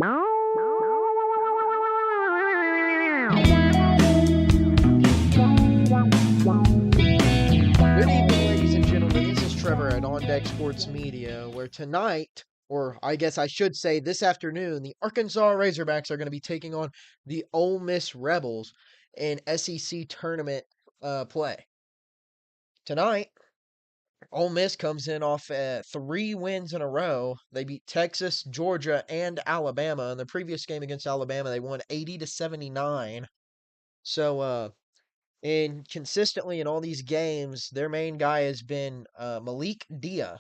Good evening, ladies and gentlemen. This is Trevor at On Deck Sports Media, where tonight, or I guess I should say this afternoon, the Arkansas Razorbacks are going to be taking on the Ole Miss Rebels in SEC tournament play. Tonight, Ole Miss comes in off 3 wins in a row. They beat Texas, Georgia, and Alabama. In the previous game against Alabama, they won 80-79. So, and consistently in all these games, their main guy has been Malik Dia.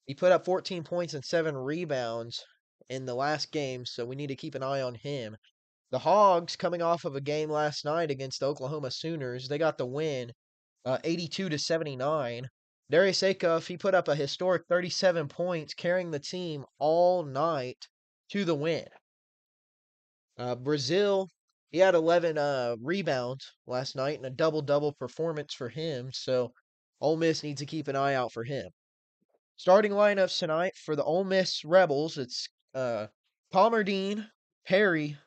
He put up 14 points and 7 rebounds in the last game, so we need to keep an eye on him. The Hogs, coming off of a game last night against the Oklahoma Sooners, they got the win, 82-79. Darius Acuff, he put up a historic 37 points, carrying the team all night to the win. Brazil, he had 11 rebounds last night and a double-double performance for him, so Ole Miss needs to keep an eye out for him. Starting lineups tonight for the Ole Miss Rebels, it's Palmerdine, Perry,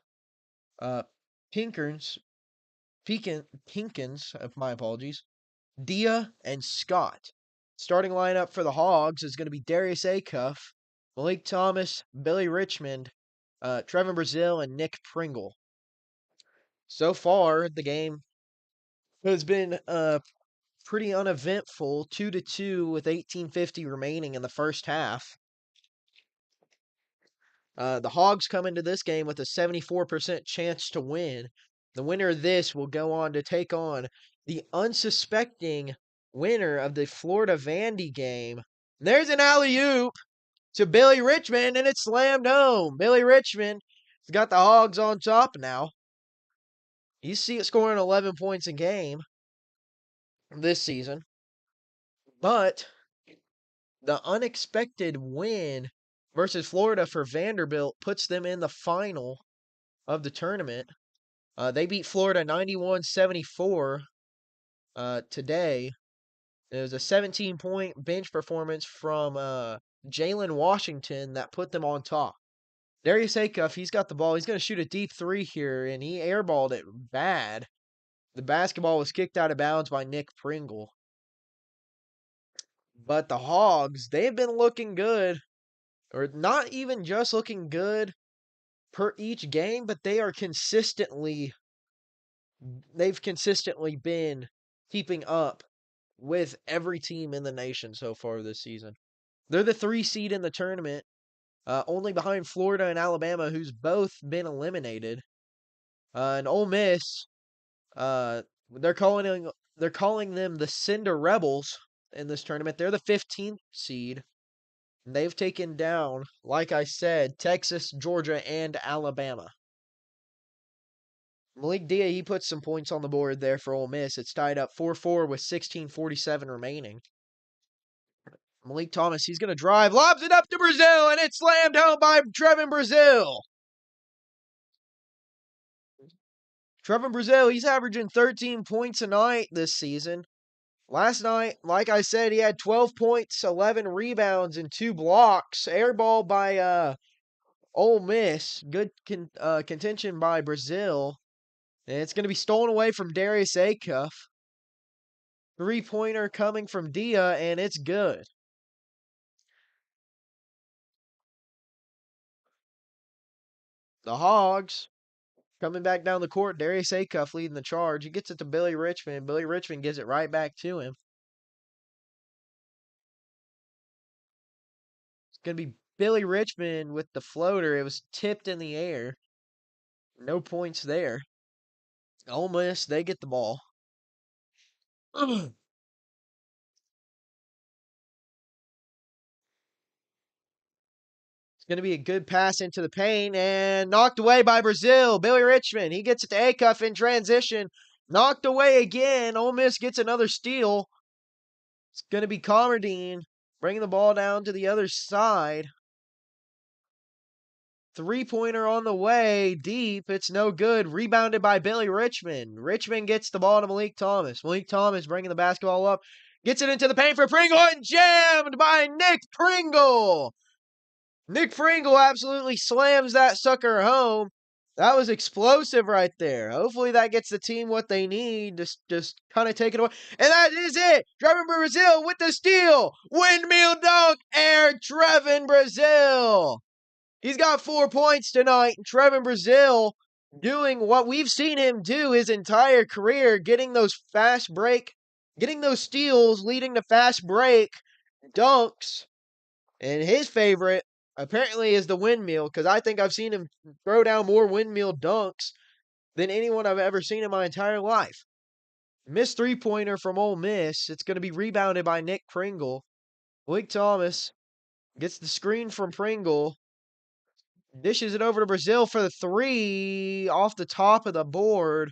Pinkins, my apologies, Dia, and Scott. Starting lineup for the Hogs is going to be Darius Acuff, Malik Thomas, Billy Richmond, Trevin Brazil, and Nick Pringle. So far, the game has been pretty uneventful, 2-2 with 18:50 remaining in the first half. The Hogs come into this game with a 74% chance to win. The winner of this will go on to take on the unsuspecting winner of the Florida Vandy game. There's an alley-oop to Billy Richmond, and it's slammed home. Billy Richmond has got the Hogs on top now. You see it scoring 11 points a game this season. But the unexpected win versus Florida for Vanderbilt puts them in the final of the tournament. They beat Florida 91-74 today. It was a 17-point bench performance from Jalen Washington that put them on top. Darius Acuff, he's got the ball. He's going to shoot a deep three here, and he airballed it bad. The basketball was kicked out of bounds by Nick Pringle. But the Hogs, they've been looking good, or not even just looking good per each game, but they've consistently been keeping up with every team in the nation so far this season. They're the 3 seed in the tournament, only behind Florida and Alabama, who's both been eliminated. And Ole Miss, they're calling them the Cinder Rebels in this tournament. They're the 15th seed. They've taken down, like I said, Texas, Georgia, and Alabama. Malik Dia, he puts some points on the board there for Ole Miss. It's tied up 4-4 with 16:47 remaining. Malik Thomas, he's going to drive, lobs it up to Brazil, and it's slammed home by Trevin Brazil. Trevin Brazil, he's averaging 13 points a night this season. Last night, like I said, he had 12 points, 11 rebounds, and 2 blocks. Airball by Ole Miss. Good contention by Brazil. And it's going to be stolen away from Darius Acuff. 3-pointer coming from Dia, and it's good. The Hogs coming back down the court. Darius Acuff leading the charge. He gets it to Billy Richmond. Billy Richmond gives it right back to him. It's going to be Billy Richmond with the floater. It was tipped in the air. No points there. Ole Miss, they get the ball. It's going to be a good pass into the paint and knocked away by Brazil. Billy Richmond, he gets it to Acuff in transition. Knocked away again. Ole Miss gets another steal. It's going to be Palmerdine bringing the ball down to the other side. 3-pointer on the way, deep. It's no good. Rebounded by Billy Richmond. Richmond gets the ball to Malik Thomas. Malik Thomas bringing the basketball up. Gets it into the paint for Pringle and jammed by Nick Pringle. Nick Pringle absolutely slams that sucker home. That was explosive right there. Hopefully that gets the team what they need. Just kind of take it away. And that is it. Trevin Brazil with the steal. Windmill dunk. Air Trevin Brazil. He's got 4 points tonight. Trevin Brazil doing what we've seen him do his entire career, getting those steals, leading to fast break dunks. And his favorite, apparently, is the windmill, because I think I've seen him throw down more windmill dunks than anyone I've ever seen in my entire life. Missed three-pointer from Ole Miss. It's going to be rebounded by Nick Pringle. Blake Thomas gets the screen from Pringle. Dishes it over to Brazil for the three off the top of the board.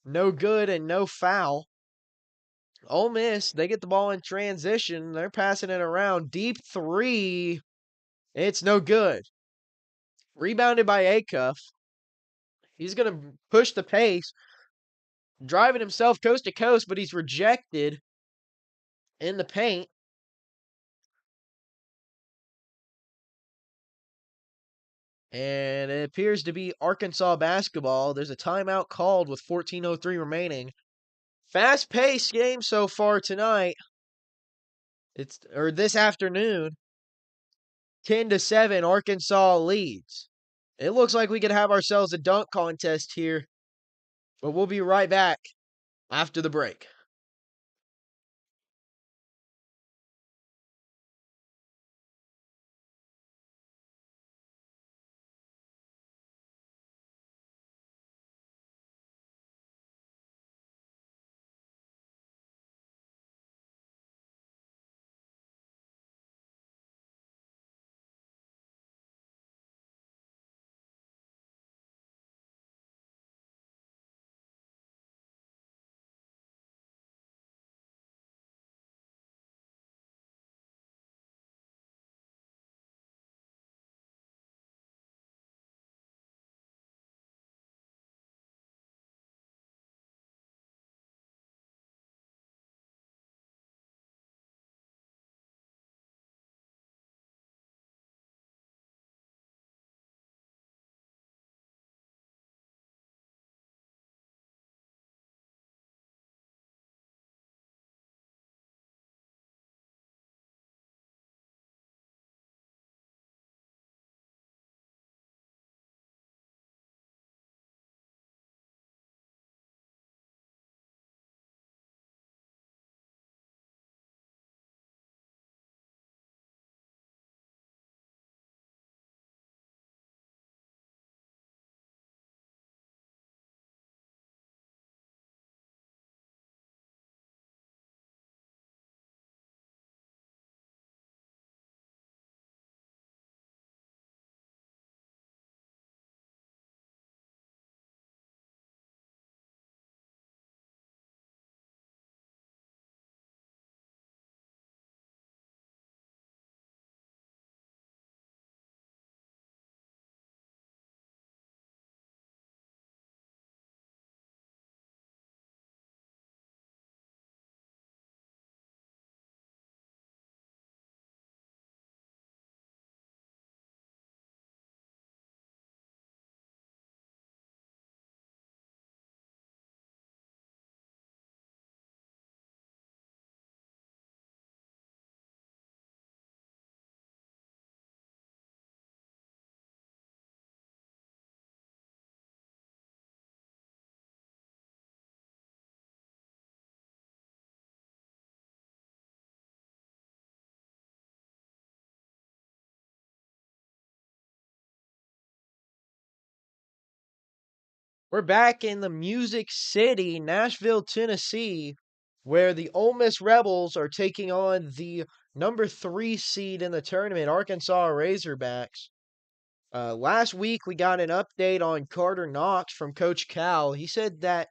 No good and no foul. Ole Miss, they get the ball in transition. They're passing it around. Deep three. It's no good. Rebounded by Acuff. He's going to push the pace, driving himself coast to coast, but he's rejected in the paint. And it appears to be Arkansas basketball. There's a timeout called with 14:03 remaining. Fast-paced game so far tonight. This afternoon. 10-7, Arkansas leads. It looks like we could have ourselves a dunk contest here. But we'll be right back after the break. We're back in the Music City, Nashville, Tennessee, where the Ole Miss Rebels are taking on the number 3 seed in the tournament, Arkansas Razorbacks. Last week, we got an update on Carter Knox from Coach Cal. He said that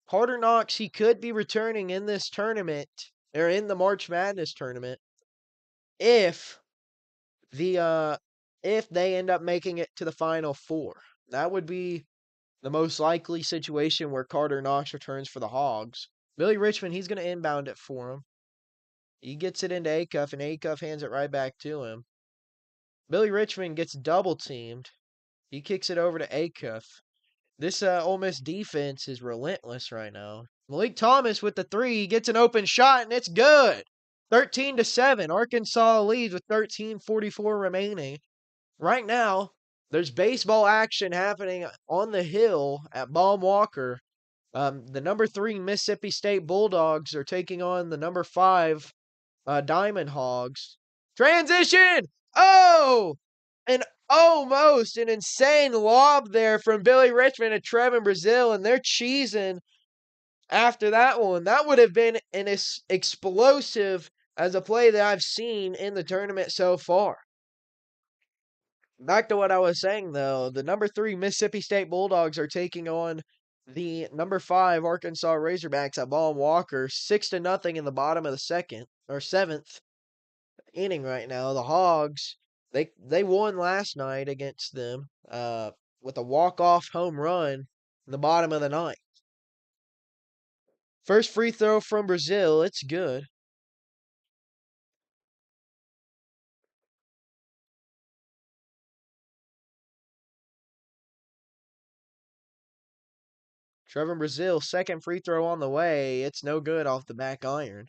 Carter Knox, he could be returning in this tournament, or in the March Madness tournament, if if they end up making it to the Final Four. That would be the most likely situation where Carter Knox returns for the Hogs. Billy Richmond, he's going to inbound it for him. He gets it into Acuff, and Acuff hands it right back to him. Billy Richmond gets double teamed. He kicks it over to Acuff. This Ole Miss defense is relentless right now. Malik Thomas with the three. He gets an open shot, and it's good. 13-7. Arkansas leads with 13:44 remaining. Right now, there's baseball action happening on the hill at Baum Walker. The number 3 Mississippi State Bulldogs are taking on the number 5 Diamond Hogs. Transition! Oh! And almost an insane lob there from Billy Richmond to Trevin Brazil, and they're cheesing after that one. That would have been an explosive as a play that I've seen in the tournament so far. Back to what I was saying, though, the number 3 Mississippi State Bulldogs are taking on the number 5 Arkansas Razorbacks at Ball and Walker, 6-0 in the bottom of the second or seventh inning right now. The Hogs, they won last night against them with a walk-off home run in the bottom of the ninth. First free throw from Brazil, it's good. Trevor Brazil, second free throw on the way. It's no good off the back iron.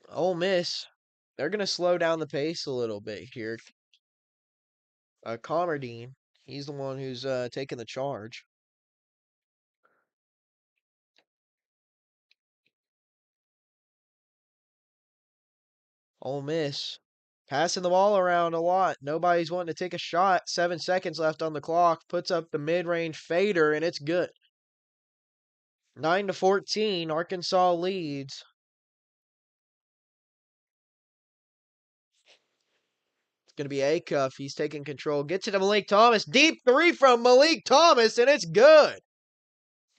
Ole Miss, they're going to slow down the pace a little bit here. Comardine, he's the one who's taking the charge. Ole Miss passing the ball around a lot. Nobody's wanting to take a shot. 7 seconds left on the clock. Puts up the mid-range fader, and it's good. 9-14, Arkansas leads. It's going to be Acuff. He's taking control. Gets it to Malik Thomas. Deep three from Malik Thomas, and it's good.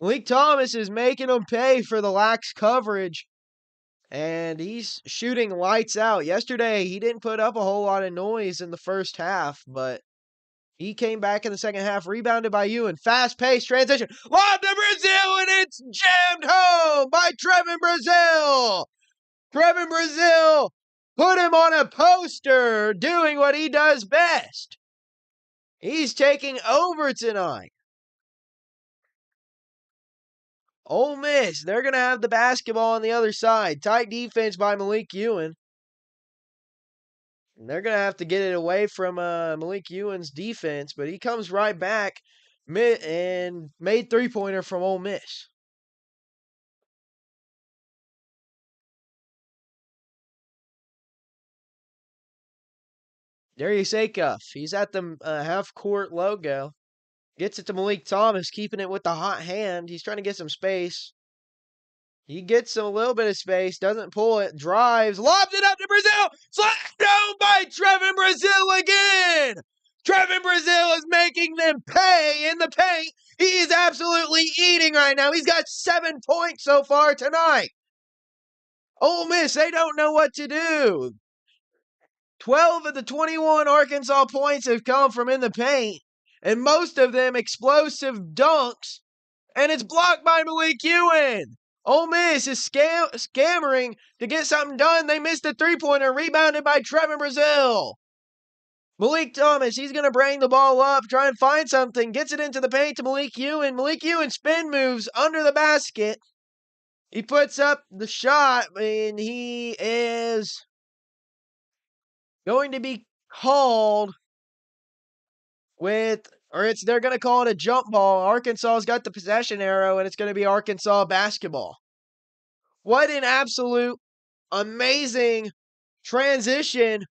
Malik Thomas is making them pay for the lax coverage, and he's shooting lights out. Yesterday, he didn't put up a whole lot of noise in the first half, but he came back in the second half, rebounded by Ewan. Fast-paced transition. Lob to Brazil, and it's jammed home by Trevin Brazil. Trevin Brazil put him on a poster, doing what he does best. He's taking over tonight. Ole Miss, they're going to have the basketball on the other side. Tight defense by Malik Ewan. And they're going to have to get it away from Malik Ewan's defense, but he comes right back and made three-pointer from Ole Miss. Darius Acuff, he's at the half-court logo. Gets it to Malik Thomas, keeping it with the hot hand. He's trying to get some space. He gets a little bit of space, doesn't pull it, drives, lobs it up to Brazil, slapped down by Trevin Brazil again. Trevin Brazil is making them pay in the paint. He is absolutely eating right now. He's got 7 points so far tonight. Ole Miss, they don't know what to do. 12 of the 21 Arkansas points have come from in the paint, and most of them explosive dunks, and it's blocked by Malik Ewan. Ole Miss is scammering to get something done. They missed a three-pointer, rebounded by Trevin Brazil. Malik Thomas, he's going to bring the ball up, try and find something, gets it into the paint to Malik Ewan. Malik Ewan spin moves under the basket. He puts up the shot, and he is going to be called they're going to call it a jump ball. Arkansas's got the possession arrow, and it's going to be Arkansas basketball. What an absolute amazing transition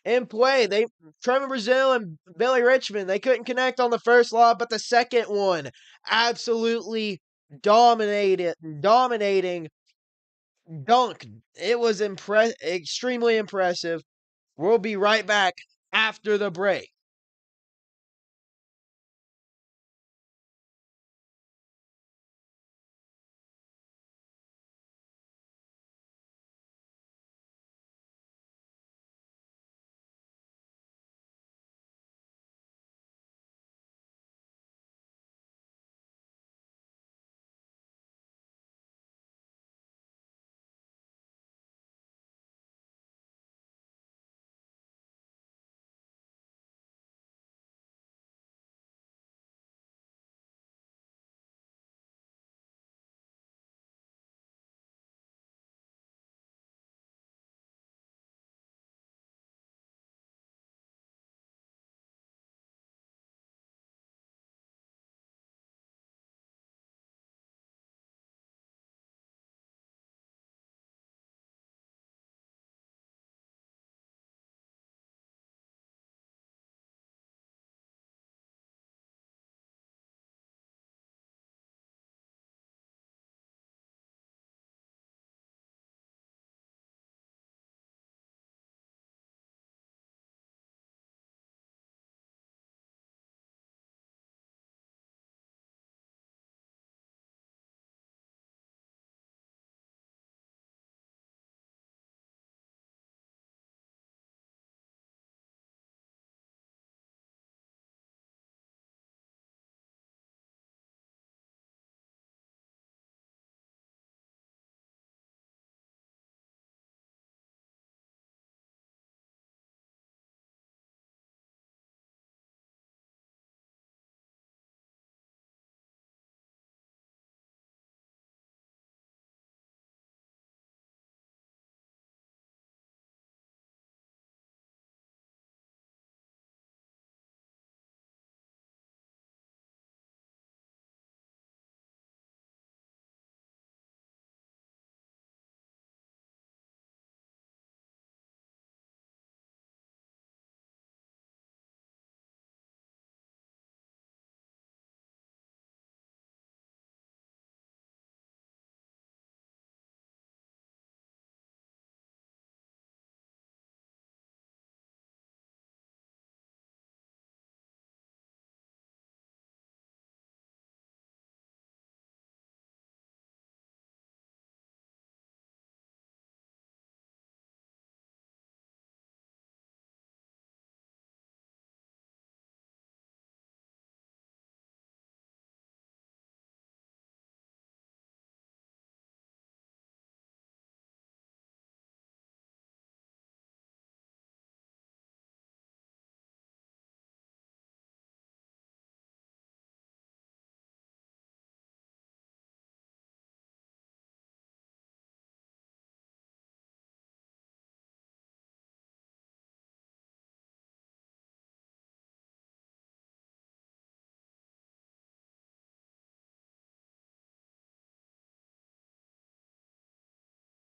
in play. Trevor Brazil and Billy Richmond, they couldn't connect on the first lob, but the second one absolutely dominating dunk. It was extremely impressive. We'll be right back after the break.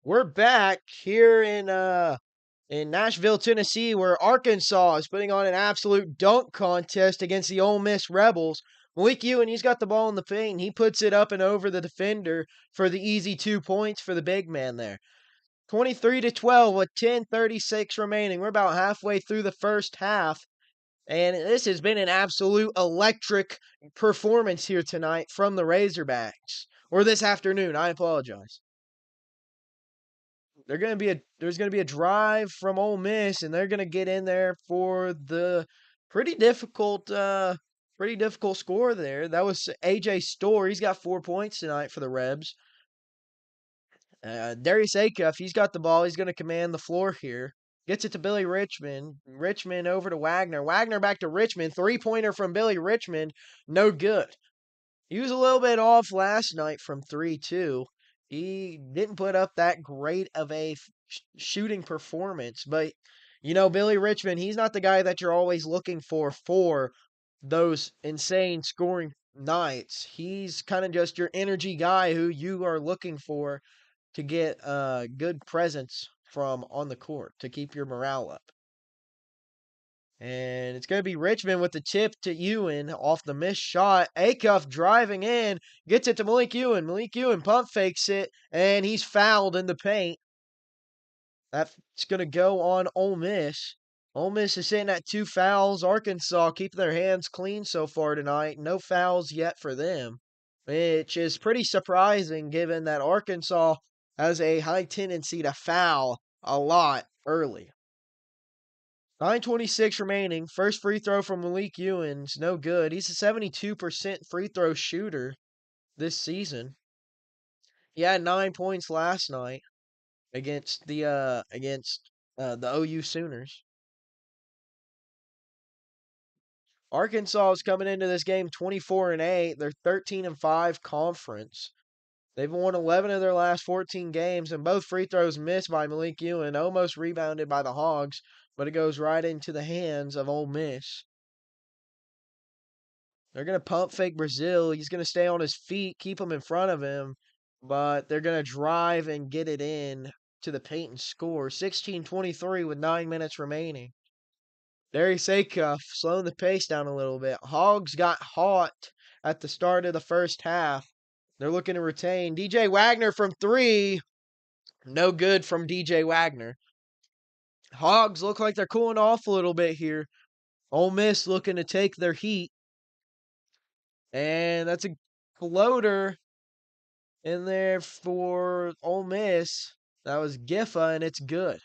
We're back here in Nashville, Tennessee, where Arkansas is putting on an absolute dunk contest against the Ole Miss Rebels. Malik Ewan, he's got the ball in the paint, and he puts it up and over the defender for the easy 2 points for the big man there. 23-12 with 10:36 remaining. We're about halfway through the first half, and this has been an absolute electric performance here tonight from the Razorbacks. Or this afternoon, I apologize. There's gonna be a drive from Ole Miss, and they're gonna get in there for the pretty difficult pretty difficult score there. That was AJ Storr. He's got 4 points tonight for the Rebs. Darius Acuff, he's got the ball. He's gonna command the floor here. Gets it to Billy Richmond. Richmond over to Wagner. Wagner back to Richmond. 3-pointer from Billy Richmond. No good. He was a little bit off last night from 3 too. He didn't put up that great of a shooting performance, but Billy Richmond, he's not the guy that you're always looking for those insane scoring nights. He's kind of just your energy guy who you are looking for to get a good presence from on the court to keep your morale up. And it's going to be Richmond with the tip to Ewan off the missed shot. Acuff driving in, gets it to Malik Ewan. Malik Ewan pump fakes it, and he's fouled in the paint. That's going to go on Ole Miss. Ole Miss is sitting at 2 fouls. Arkansas keeping their hands clean so far tonight. No fouls yet for them, which is pretty surprising given that Arkansas has a high tendency to foul a lot early. 9:26 remaining. First free throw from Malik Ewan's no good. He's a 72% free throw shooter this season. He had 9 points last night against the OU Sooners. Arkansas is coming into this game 24-8. They're 13-5 conference. They've won 11 of their last 14 games, and both free throws missed by Malik Ewan, almost rebounded by the Hogs, but it goes right into the hands of Ole Miss. They're going to pump fake Brazil. He's going to stay on his feet, keep him in front of him, but they're going to drive and get it in to the paint and score. 16-23 with 9 minutes remaining. Darius Acuff slowing the pace down a little bit. Hogs got hot at the start of the first half. They're looking to retain. DJ Wagner from 3. No good from DJ Wagner. Hogs look like they're cooling off a little bit here. Ole Miss looking to take their heat. And that's a floater in there for Ole Miss. That was Giffa, and it's good.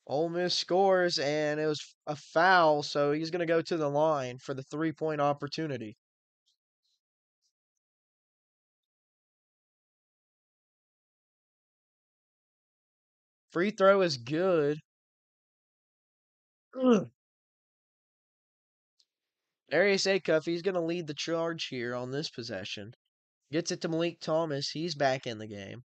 Ole Miss scores, and it was a foul, so he's going to go to the line for the 3-point opportunity. Free throw is good. Darius Acuff, he's going to lead the charge here on this possession. Gets it to Malik Thomas. He's back in the game.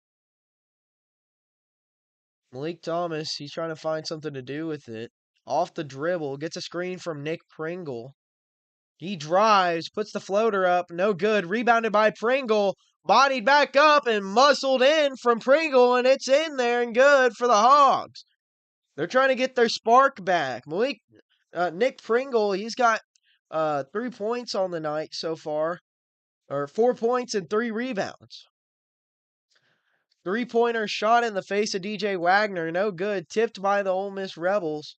Malik Thomas, he's trying to find something to do with it. Off the dribble, gets a screen from Nick Pringle. He drives, puts the floater up, no good. Rebounded by Pringle, bodied back up and muscled in from Pringle, and it's in there and good for the Hogs. They're trying to get their spark back. Nick Pringle, he's got 3 points on the night so far, or 4 points and 3 rebounds. 3-pointer shot in the face of DJ Wagner, no good. Tipped by the Ole Miss Rebels.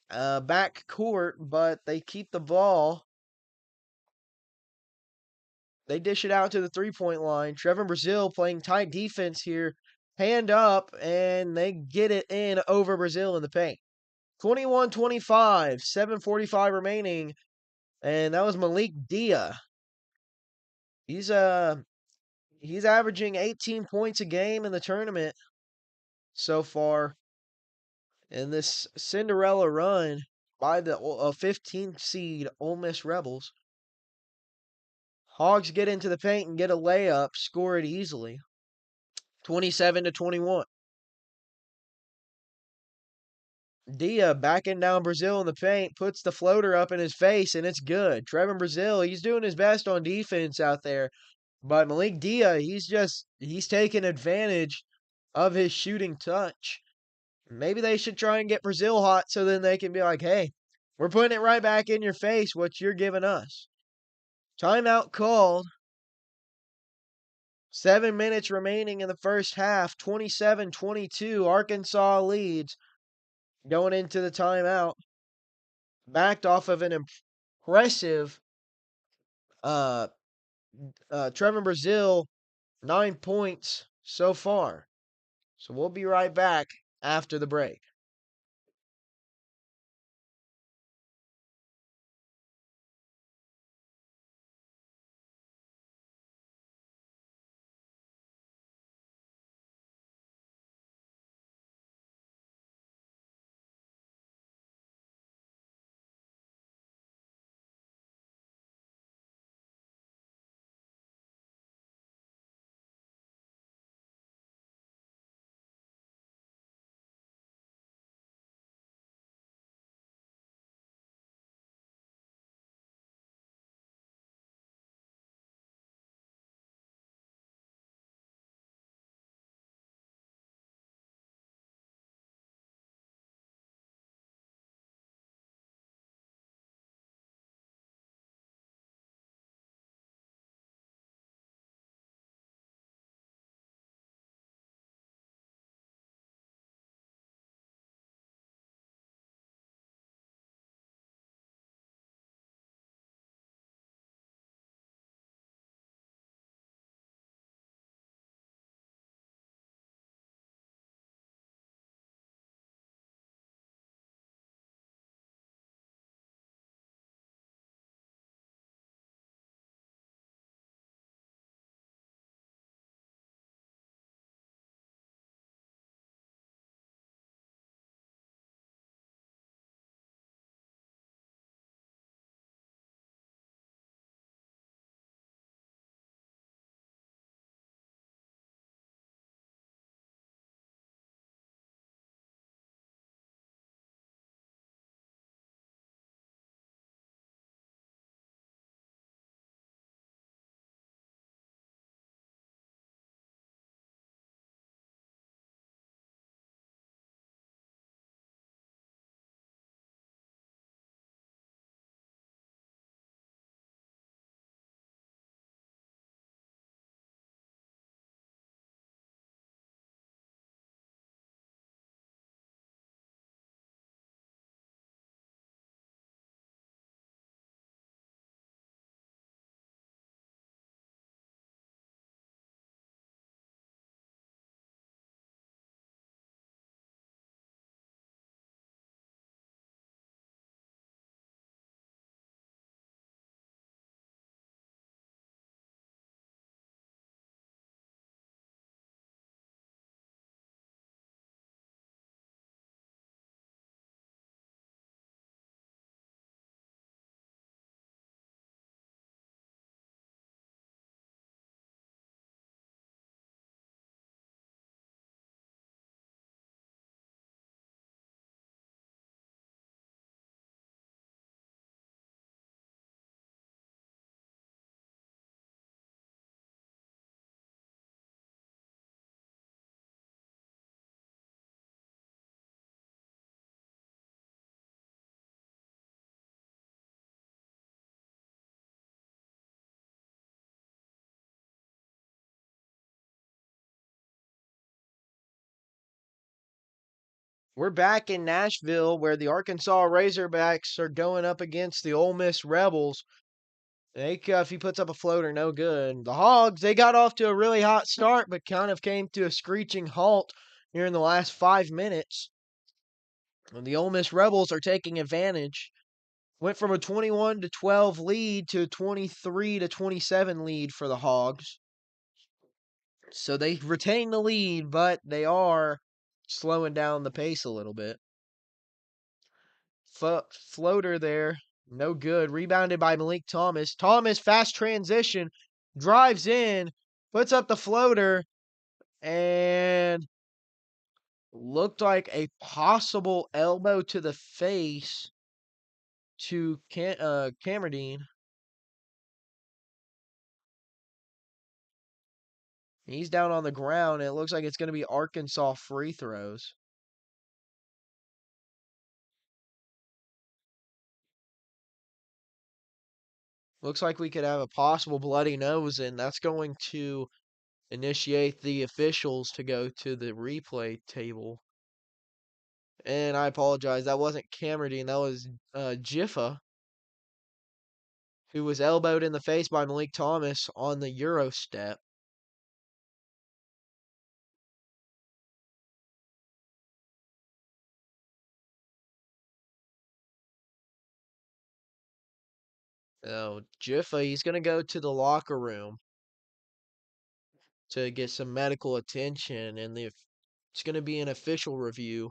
Back court, but they keep the ball. They dish it out to the 3-point line. Trevor Brazil playing tight defense here. Hand up, and they get it in over Brazil in the paint. 21-25, 7:45 remaining, and that was Malik Dia. He's averaging 18 points a game in the tournament so far in this Cinderella run by the 15th seed Ole Miss Rebels. Hogs get into the paint and get a layup, score it easily. 27-21. Dia backing down Brazil in the paint, puts the floater up in his face, and it's good. Trevin Brazil, he's doing his best on defense out there. But Malik Dia, he's taking advantage of his shooting touch. Maybe they should try and get Brazil hot so then they can be like, hey, we're putting it right back in your face, what you're giving us. Timeout called. 7 minutes remaining in the first half. 27-22. Arkansas leads going into the timeout. Backed off of an impressive Trevor Brazil, 9 points so far. So we'll be right back after the break. We're back in Nashville where the Arkansas Razorbacks are going up against the Ole Miss Rebels. If he puts up a floater, no good. The Hogs, they got off to a really hot start, but kind of came to a screeching halt here in the last 5 minutes. And the Ole Miss Rebels are taking advantage. Went from a 21-12 lead to a 23-27 lead for the Hogs. So they retain the lead, but they are slowing down the pace a little bit. Floater there. No good. Rebounded by Malik Thomas. Thomas, fast transition. Drives in. Puts up the floater. And Looked like a possible elbow to the face to Cameron. He's down on the ground. And it looks like it's going to be Arkansas free throws. Looks like we could have a possible bloody nose, and that's going to initiate the officials to go to the replay table. And I apologize, that wasn't Cameron, that was Jiffa, who was elbowed in the face by Malik Thomas on the Euro step. So Jiffa, he's going to go to the locker room to get some medical attention, and it's going to be an official review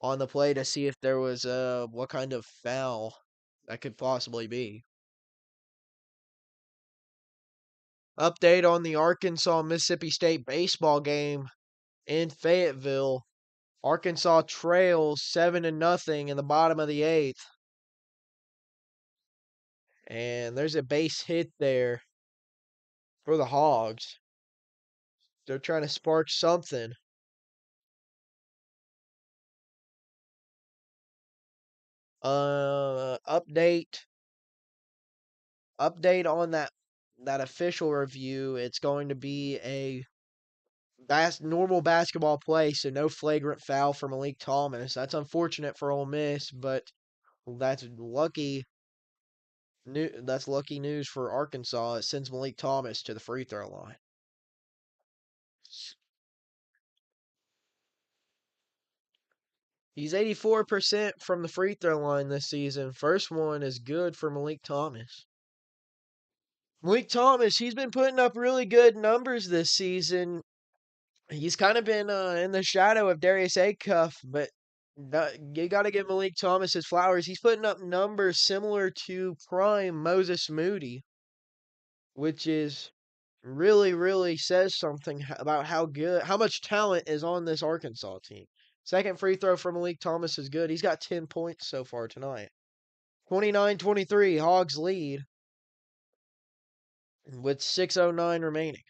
on the play to see if there was what kind of foul that could possibly be. Update on the Arkansas Mississippi State baseball game in Fayetteville. Arkansas trails 7-0 in the bottom of the eighth. And there's a base hit there for the Hogs. They're trying to spark something. Update on that official review. It's going to be a normal basketball play, so no flagrant foul for Malik Thomas. That's unfortunate for Ole Miss, but that's lucky. That's lucky news for Arkansas. It sends Malik Thomas to the free throw line. He's 84% from the free throw line this season. First one is good for Malik Thomas. Malik Thomas, he's been putting up really good numbers this season. He's kind of been in the shadow of Darius Acuff, but you got to give Malik Thomas his flowers. He's putting up numbers similar to prime Moses Moody, which is really, really says something about how much talent is on this Arkansas team. Second free throw from Malik Thomas is good. He's got 10 points so far tonight. 29-23, Hogs lead with 6:09 remaining.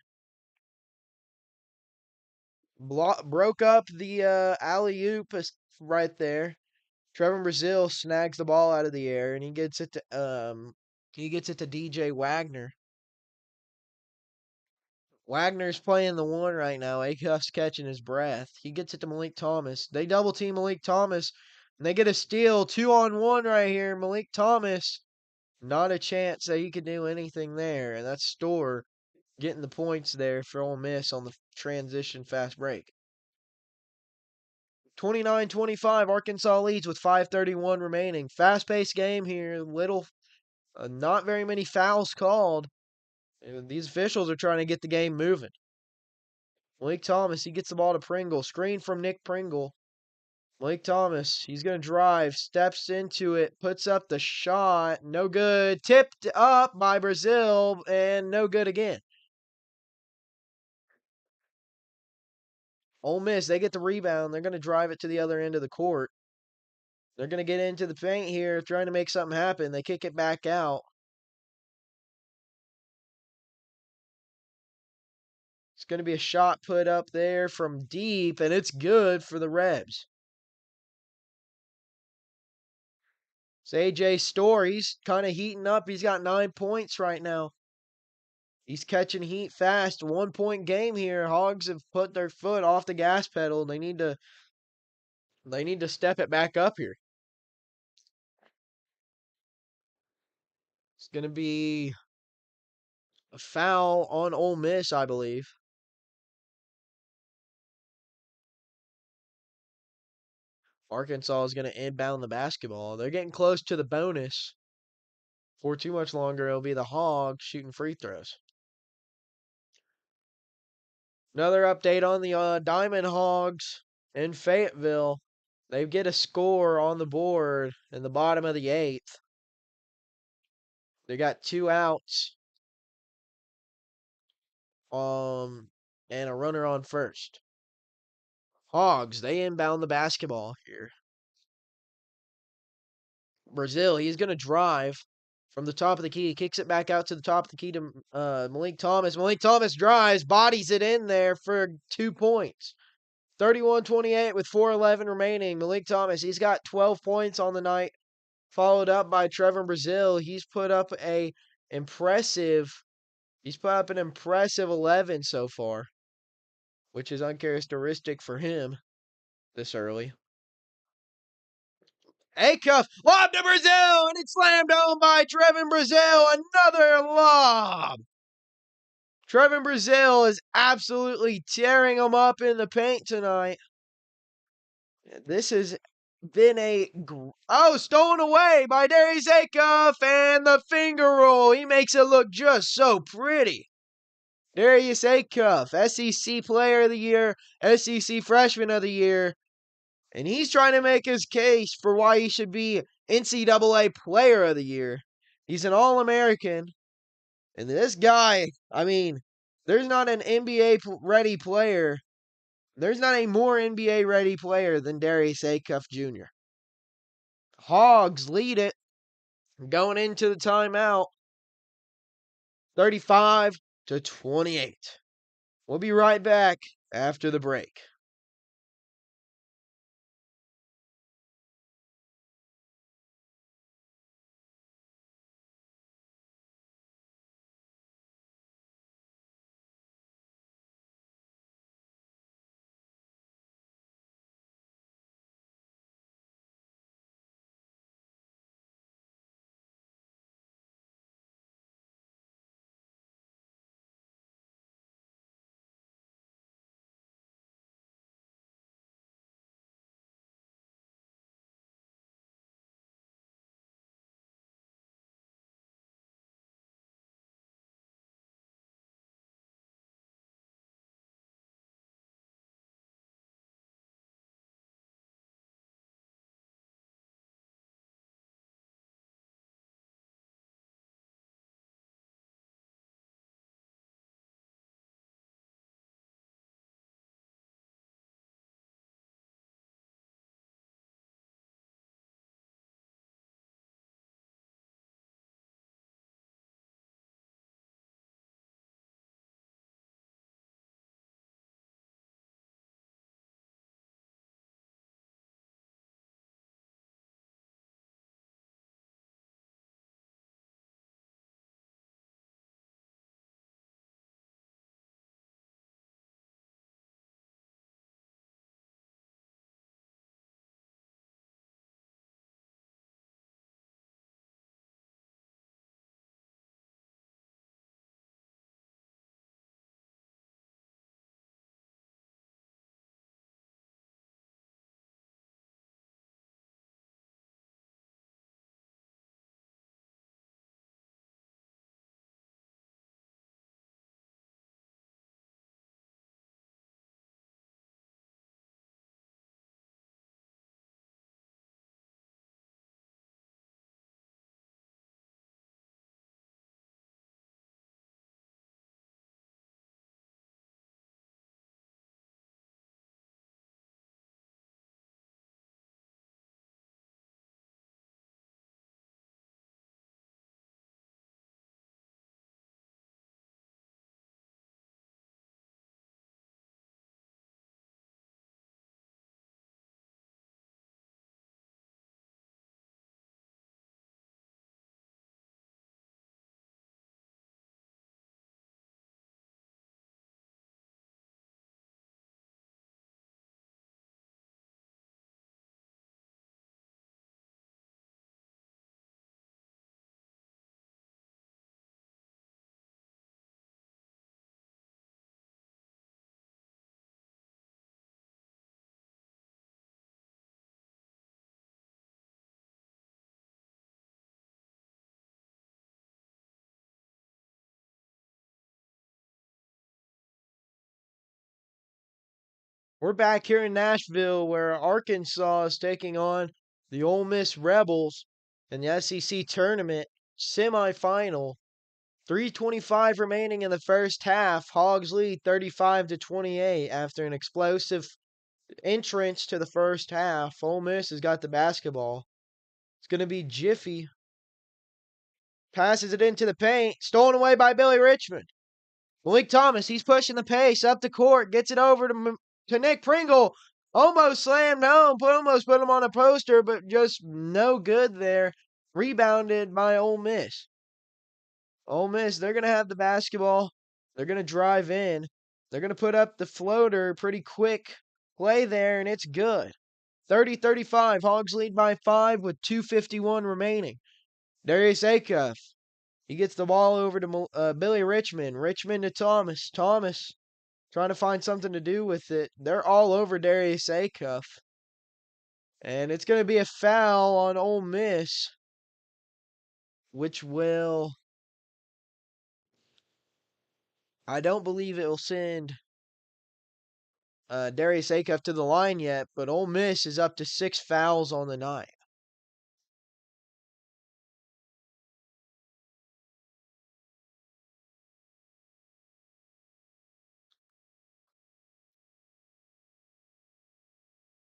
Broke up the alley-oop right there. Trevor Brazil snags the ball out of the air, and he gets it to DJ Wagner. Wagner's playing the one right now. Acuff's catching his breath. He gets it to Malik Thomas. They double team Malik Thomas, and they get a steal. 2-on-1 right here. Malik Thomas, not a chance that he could do anything there. And that's Storr getting the points there for Ole Miss on the transition fast break. 29-25, Arkansas leads with 5:31 remaining. Fast-paced game here. Not very many fouls called. These officials are trying to get the game moving. Malik Thomas, he gets the ball to Pringle. Screen from Nick Pringle. Malik Thomas, he's going to drive, steps into it, puts up the shot. No good. Tipped up by Brazil, and no good again. Ole Miss, they get the rebound. They're going to drive it to the other end of the court. They're going to get into the paint here, trying to make something happen. They kick it back out. It's going to be a shot put up there from deep, and it's good for the Rebs. It's AJ Storr. He's kind of heating up. He's got 9 points right now. He's catching heat fast. 1 point game here. Hogs have put their foot off the gas pedal. They need to step it back up here. It's going to be a foul on Ole Miss, I believe. Arkansas is going to inbound the basketball. They're getting close to the bonus. For too much longer, it'll be the Hogs shooting free throws. Another update on the Diamond Hogs in Fayetteville. They get a score on the board in the bottom of the eighth. They got 2 outs. And a runner on first. Hogs, they inbound the basketball here. Brazil, he's going to drive from the top of the key. He kicks it back out to the top of the key to Malik Thomas. Malik Thomas drives, bodies it in there for 2 points. 31-28 with 4:11 remaining. Malik Thomas, he's got 12 points on the night, followed up by Trevor Brazil. He's put up an impressive 11 so far, which is uncharacteristic for him this early. Acuff, lob to Brazil, and it's slammed home by Trevin Brazil. Another lob. Trevin Brazil is absolutely tearing them up in the paint tonight. This has been stolen away by Darius Acuff, and the finger roll. He makes it look just so pretty. Darius Acuff, SEC Player of the Year, SEC Freshman of the Year. And he's trying to make his case for why he should be NCAA Player of the Year. He's an All-American. And this guy, there's not an NBA-ready player. There's not a more NBA-ready player than Darius Acuff Jr. Hogs lead it going into the timeout. 35-28. We'll be right back after the break. We're back here in Nashville where Arkansas is taking on the Ole Miss Rebels in the SEC Tournament semifinal. 3:25 remaining in the first half. Hogs lead 35-28 after an explosive entrance to the first half. Ole Miss has got the basketball. It's going to be Jiffy. Passes it into the paint. Stolen away by Billy Richmond. Malik Thomas, he's pushing the pace up the court. Gets it over to Nick Pringle. Almost slammed home. Almost put him on a poster, but just no good there. Rebounded by Ole Miss. Ole Miss, they're going to have the basketball. They're going to drive in. They're going to put up the floater pretty quick. Play there, and it's good. 30-35. Hogs lead by 5 with 2:51 remaining. Darius Acuff. He gets the ball over to Billy Richmond. Richmond to Thomas. Thomas trying to find something to do with it. They're all over Darius Acuff. And it's going to be a foul on Ole Miss, which will... I don't believe it will send Darius Acuff to the line yet, but Ole Miss is up to 6 fouls on the night.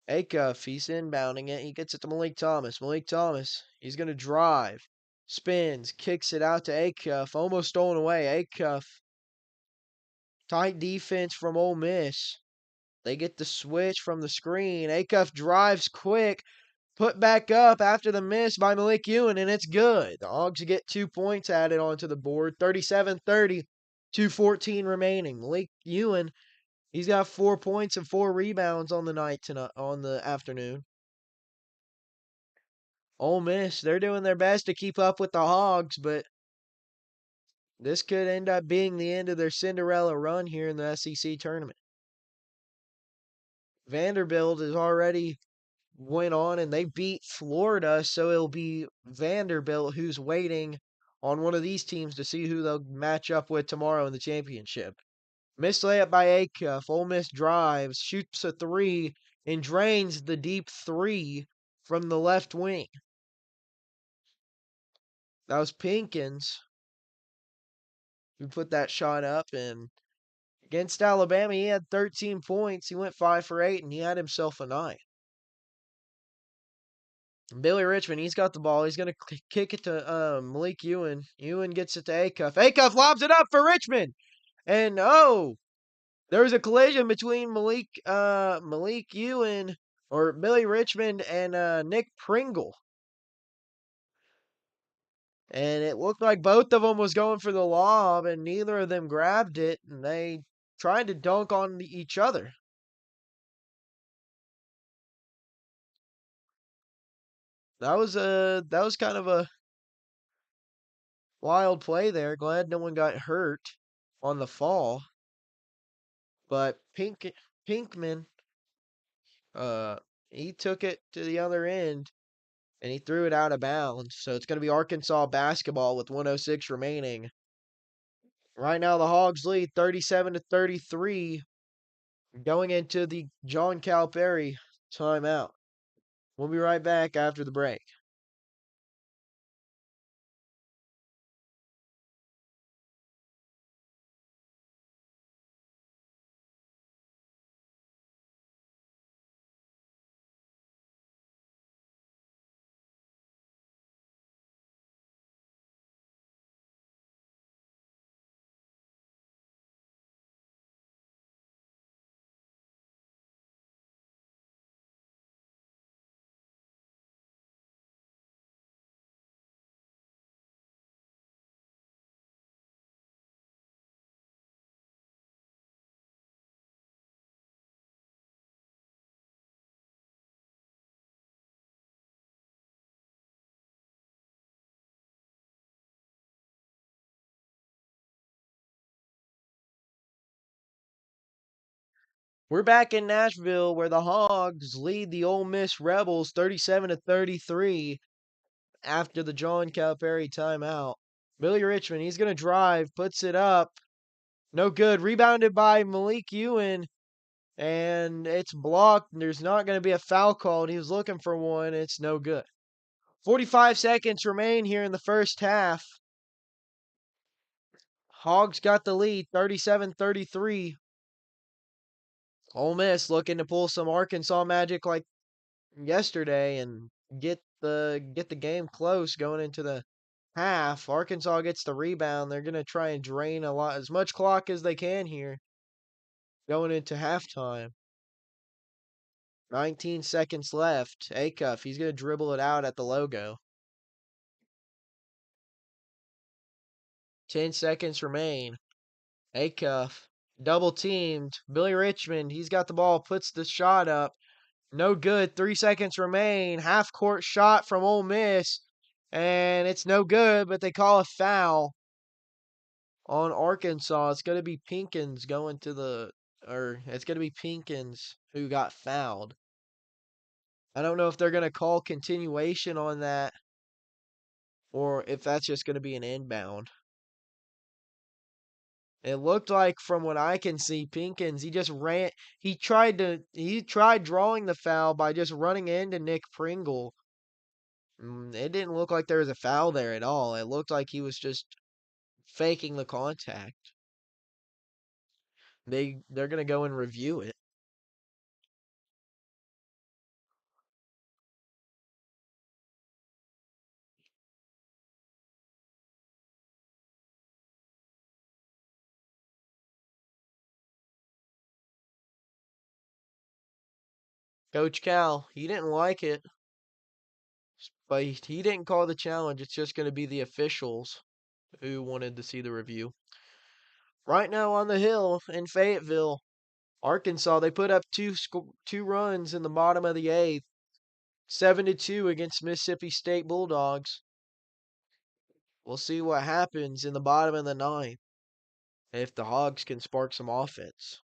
Acuff, he's inbounding it. He gets it to Malik Thomas. Malik Thomas, he's going to drive. Spins, kicks it out to Acuff. Almost stolen away. Acuff. Tight defense from Ole Miss. They get the switch from the screen. Acuff drives quick. Put back up after the miss by Malik Ewan, and it's good. The Hogs get 2 points added onto the board. 37-30. 2:14 remaining. Malik Ewan, he's got 4 points and 4 rebounds on the night tonight, on the afternoon. Ole Miss, they're doing their best to keep up with the Hogs, but this could end up being the end of their Cinderella run here in the SEC tournament. Vanderbilt has already went on and they beat Florida, so it'll be Vanderbilt who's waiting on one of these teams to see who they'll match up with tomorrow in the championship. Missed layup by Acuff. Ole Miss drives, shoots a 3, and drains the deep 3 from the left wing. That was Pinkins who put that shot up, and against Alabama, he had 13 points. He went 5 for 8, and he had himself a 9. Billy Richmond, he's got the ball. He's going to kick it to Malik Ewan. Ewan gets it to Acuff. Acuff lobs it up for Richmond. And, there was a collision between Malik Ewan, or Billy Richmond, and Nick Pringle. And it looked like both of them was going for the lob, and neither of them grabbed it, and they tried to dunk on each other. That was kind of a wild play there. Glad no one got hurt on the fall. But Pinkman, he took it to the other end and he threw it out of bounds. So it's going to be Arkansas basketball with 1:06 remaining. Right now the Hogs lead 37-33 going into the John Calipari timeout. We'll be right back after the break. We're back in Nashville where the Hogs lead the Ole Miss Rebels 37-33 after the John Calipari timeout. Billy Richmond, he's going to drive, puts it up. No good. Rebounded by Malik Ewan, and it's blocked. There's not going to be a foul called. He was looking for one. It's no good. 45 seconds remain here in the first half. Hogs got the lead, 37-33. Ole Miss looking to pull some Arkansas magic like yesterday and get the game close going into the half. Arkansas gets the rebound. They're gonna try and drain as much clock as they can here going into halftime. 19 seconds left. Acuff, he's gonna dribble it out at the logo. 10 seconds remain. Acuff, double teamed. Billy Richmond, he's got the ball, puts the shot up. No good. 3 seconds remain. Half court shot from Ole Miss. And it's no good, but they call a foul on Arkansas. It's going to be Pinkins it's going to be Pinkins who got fouled. I don't know if they're going to call continuation on that or if that's just going to be an inbound. It looked like from what I can see, Pinkins, he tried drawing the foul by just running into Nick Pringle. It didn't look like there was a foul there at all. It looked like he was just faking the contact. They're gonna go and review it. Coach Cal, he didn't like it, but he didn't call the challenge. It's just gonna be the officials who wanted to see the review. Right now on the hill in Fayetteville, Arkansas, they put up two runs in the bottom of the eighth, 7-2 against Mississippi State Bulldogs. We'll see what happens in the bottom of the ninth if the Hogs can spark some offense.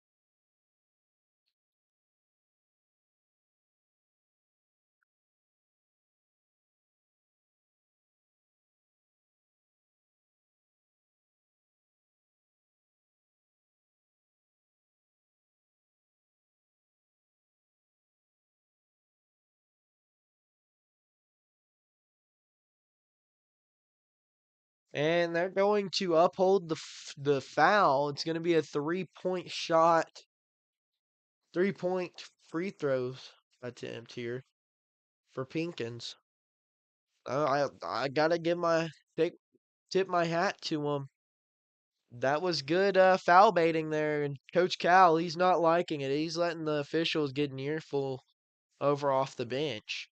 And they're going to uphold the foul. It's going to be a 3-point shot, 3-point free throws attempt here for Pinkins. I gotta tip my hat to him. That was good foul baiting there, and Coach Cal, he's not liking it. He's letting the officials get an earful over off the bench.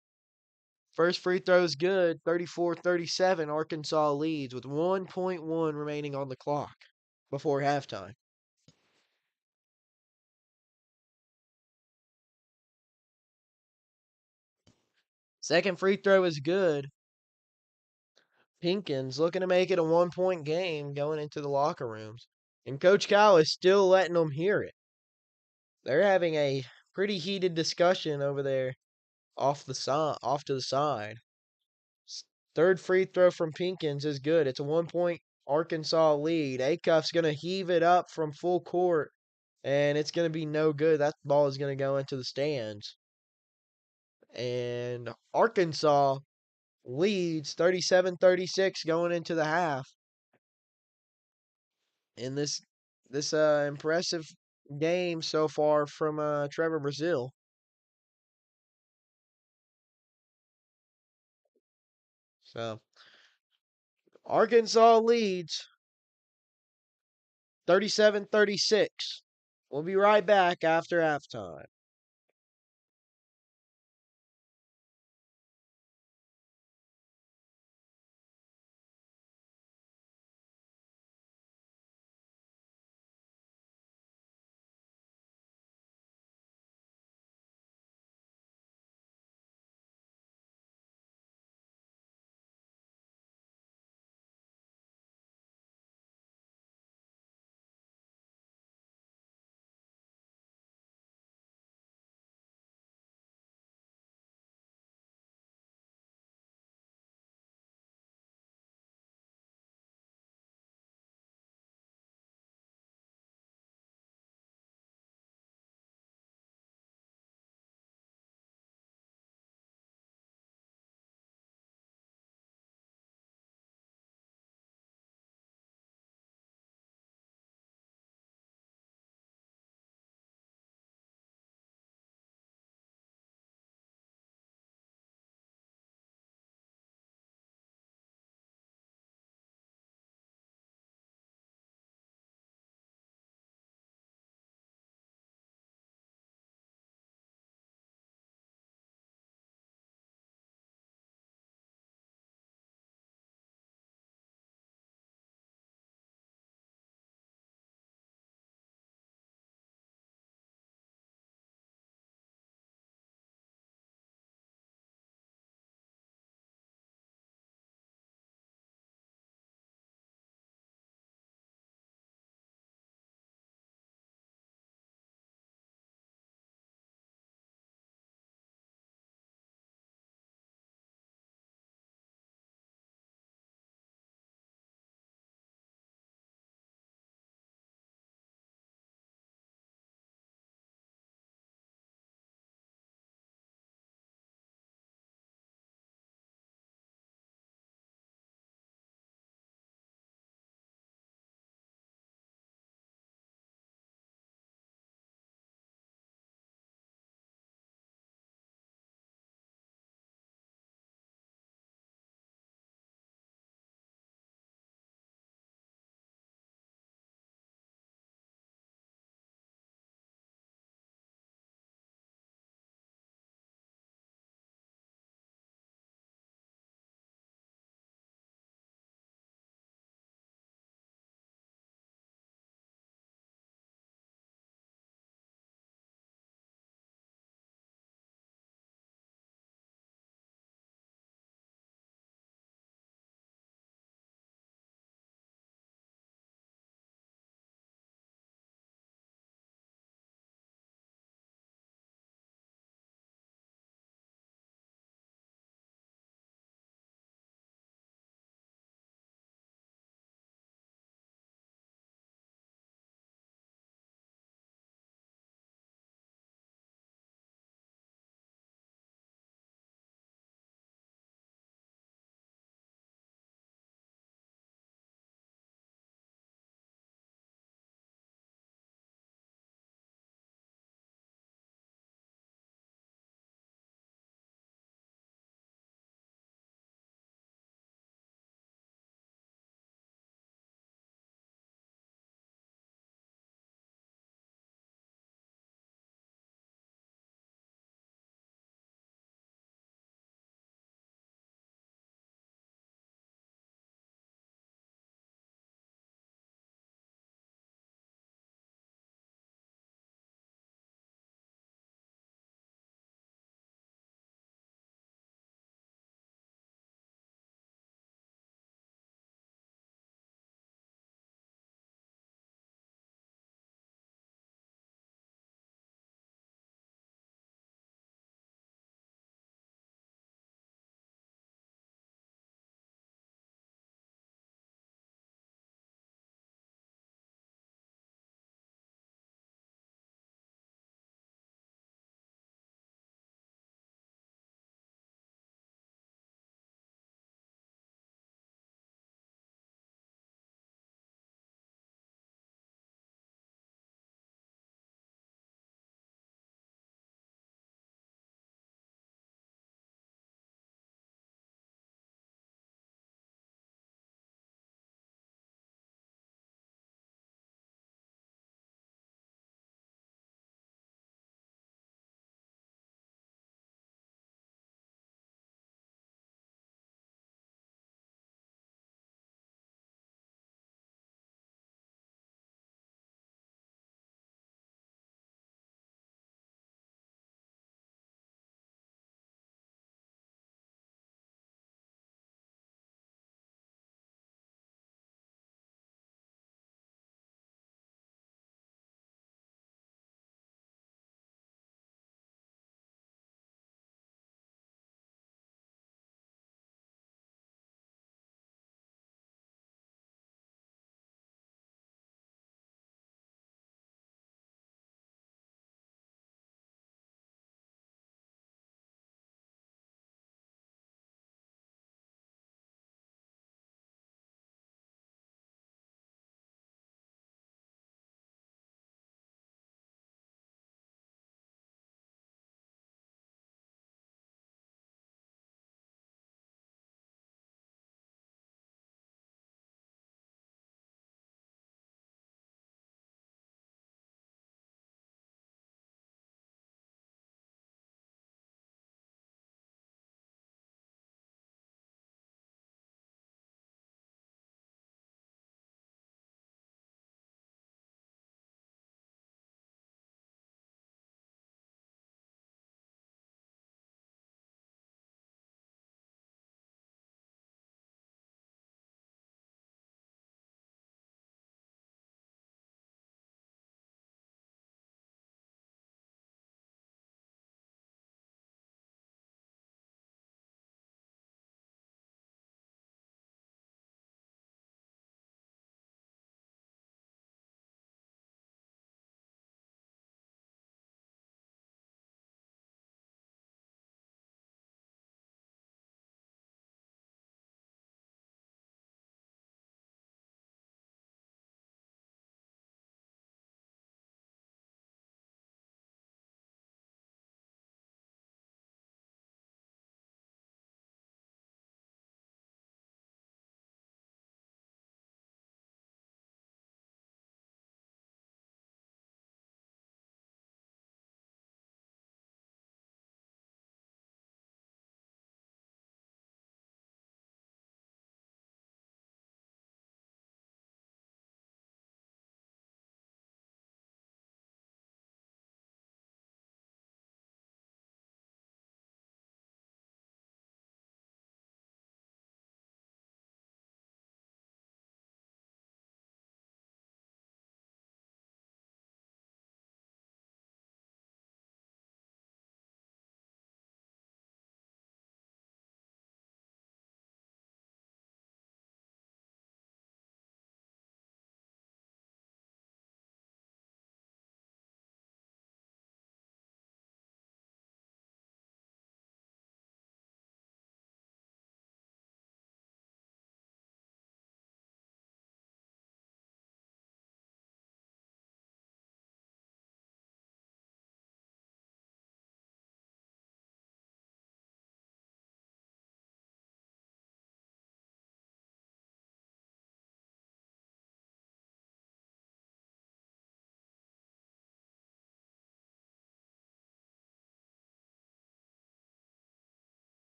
First free throw is good. 34-37. Arkansas leads with 1.1 remaining on the clock before halftime. Second free throw is good. Pinkins looking to make it a 1-point game going into the locker rooms. And Coach Cal is still letting them hear it. They're having a pretty heated discussion over there off to the side. Third free throw from Pinkins is good. It's a 1-point Arkansas lead. Acuff's going to heave it up from full court, and it's going to be no good. That ball is going to go into the stands. And Arkansas leads 37-36 going into the half. In this impressive game so far from Trevor Brazil. So Arkansas leads 37-36. We'll be right back after halftime.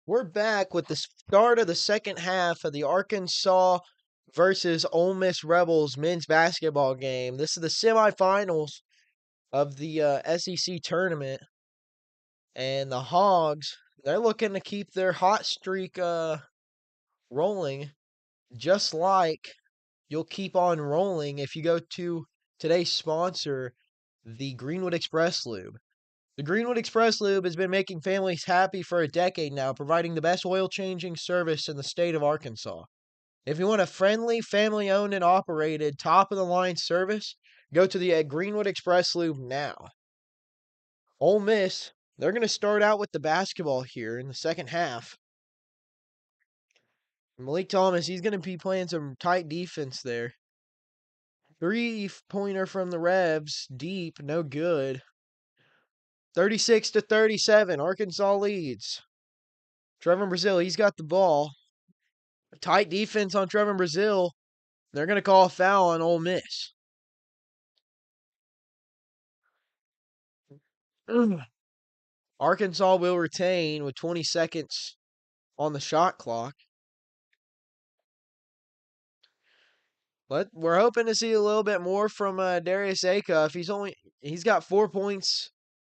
We're back with the start of the second half of the Arkansas versus Ole Miss Rebels men's basketball game. This is the semifinals of the SEC tournament, and the Hogs, they're looking to keep their hot streak rolling, just like you'll keep on rolling if you go to today's sponsor, the Greenwood Express Lube. The Greenwood Express Lube has been making families happy for a decade now, providing the best oil changing service in the state of Arkansas. If you want a friendly, family owned and operated, top of the line service, go to the Greenwood Express Lube now. Ole Miss, they're going to start out with the basketball here in the second half. Malik Thomas, he's going to be playing some tight defense there. 3-pointer from the Revs, deep, no good. 36-37, Arkansas leads. Trevor Brazil, he's got the ball. A tight defense on Trevor Brazil. They're going to call a foul on Ole Miss. Arkansas will retain with 20 seconds on the shot clock. But we're hoping to see a little bit more from Darius Acuff. He's got 4 points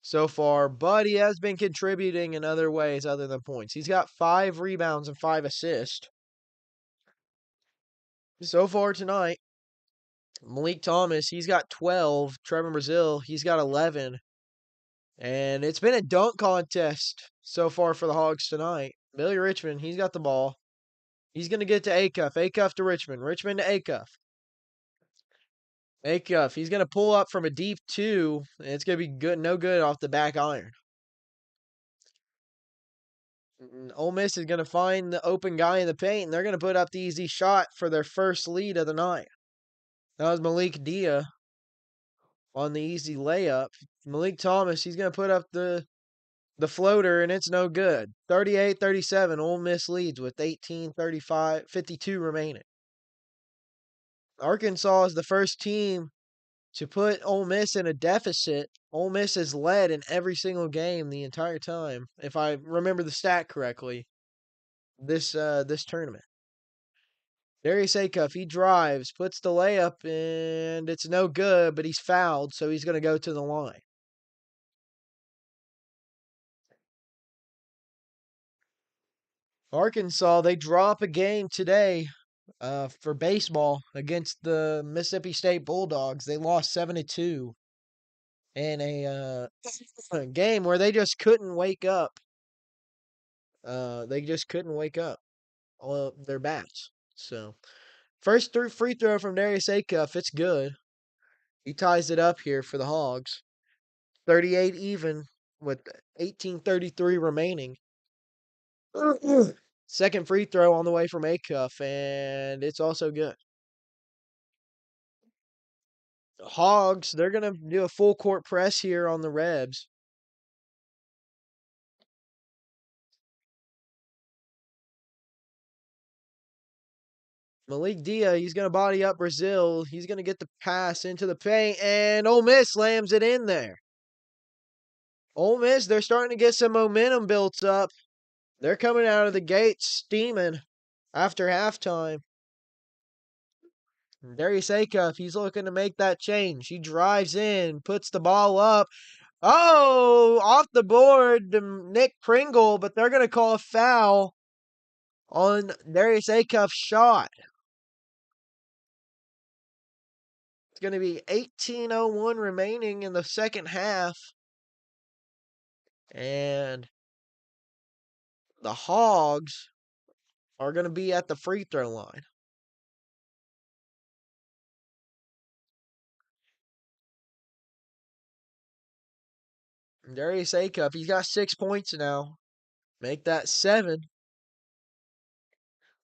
so far, but he has been contributing in other ways other than points. He's got 5 rebounds and 5 assists so far tonight. Malik Thomas, he's got 12. Trevor Brazil, he's got 11. And it's been a dunk contest so far for the Hogs tonight. Billy Richmond, he's got the ball. He's going to get to Acuff. Acuff to Richmond. Richmond to Acuff. Acuff, he's going to pull up from a deep 2, and it's going to be good, no good off the back iron. Ole Miss is going to find the open guy in the paint, and they're going to put up the easy shot for their first lead of the night. That was Malik Dia on the easy layup. Malik Thomas, he's going to put up the floater, and it's no good. 38-37, Ole Miss leads with 52 remaining. Arkansas is the first team to put Ole Miss in a deficit. Ole Miss has led in every single game the entire time, if I remember the stat correctly, this tournament. Darius Acuff, he drives, puts the layup, and it's no good, but he's fouled, so he's going to go to the line. Arkansas, they drop a game today for baseball against the Mississippi State Bulldogs. They lost 7-2 in a game where they just couldn't wake up. They just couldn't wake up their bats. So, first free throw from Darius Acuff, it's good. He ties it up here for the Hogs. 38 even with 18:33 remaining. Second free throw on the way from Acuff, and it's also good. Hogs, they're going to do a full court press here on the Rebs. Malik Dia, he's going to body up Brazil. He's going to get the pass into the paint, and Ole Miss slams it in there. Ole Miss, they're starting to get some momentum built up. They're coming out of the gate steaming after halftime. Darius Acuff, he's looking to make that change. He drives in, puts the ball up. Oh, off the board to Nick Pringle, but they're going to call a foul on Darius Acuff's shot. It's going to be 18:01 remaining in the second half. And the Hogs are going to be at the free throw line. Darius Acuff, he's got 6 points now. Make that 7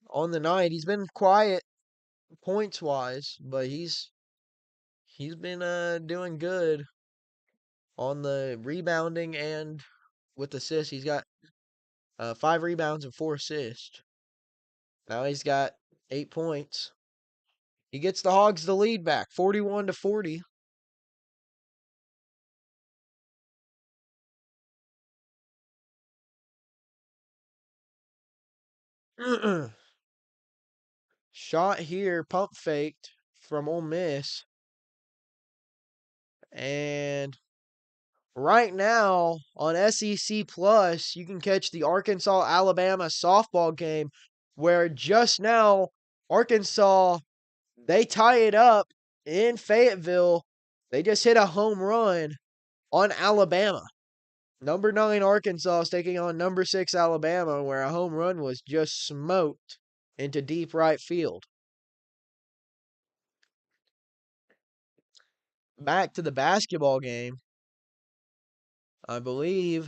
on the night. He's been quiet points wise, but he's been doing good on the rebounding and with assists. He's got 5 rebounds and 4 assists. Now he's got 8 points. He gets the Hogs the lead back, 41-40. Shot here, pump faked from Ole Miss. And right now on SEC Plus, you can catch the Arkansas Alabama softball game where just now Arkansas, they tie it up in Fayetteville. They just hit a home run on Alabama. Number 9 Arkansas is taking on number 6 Alabama, where a home run was just smoked into deep right field. Back to the basketball game. I believe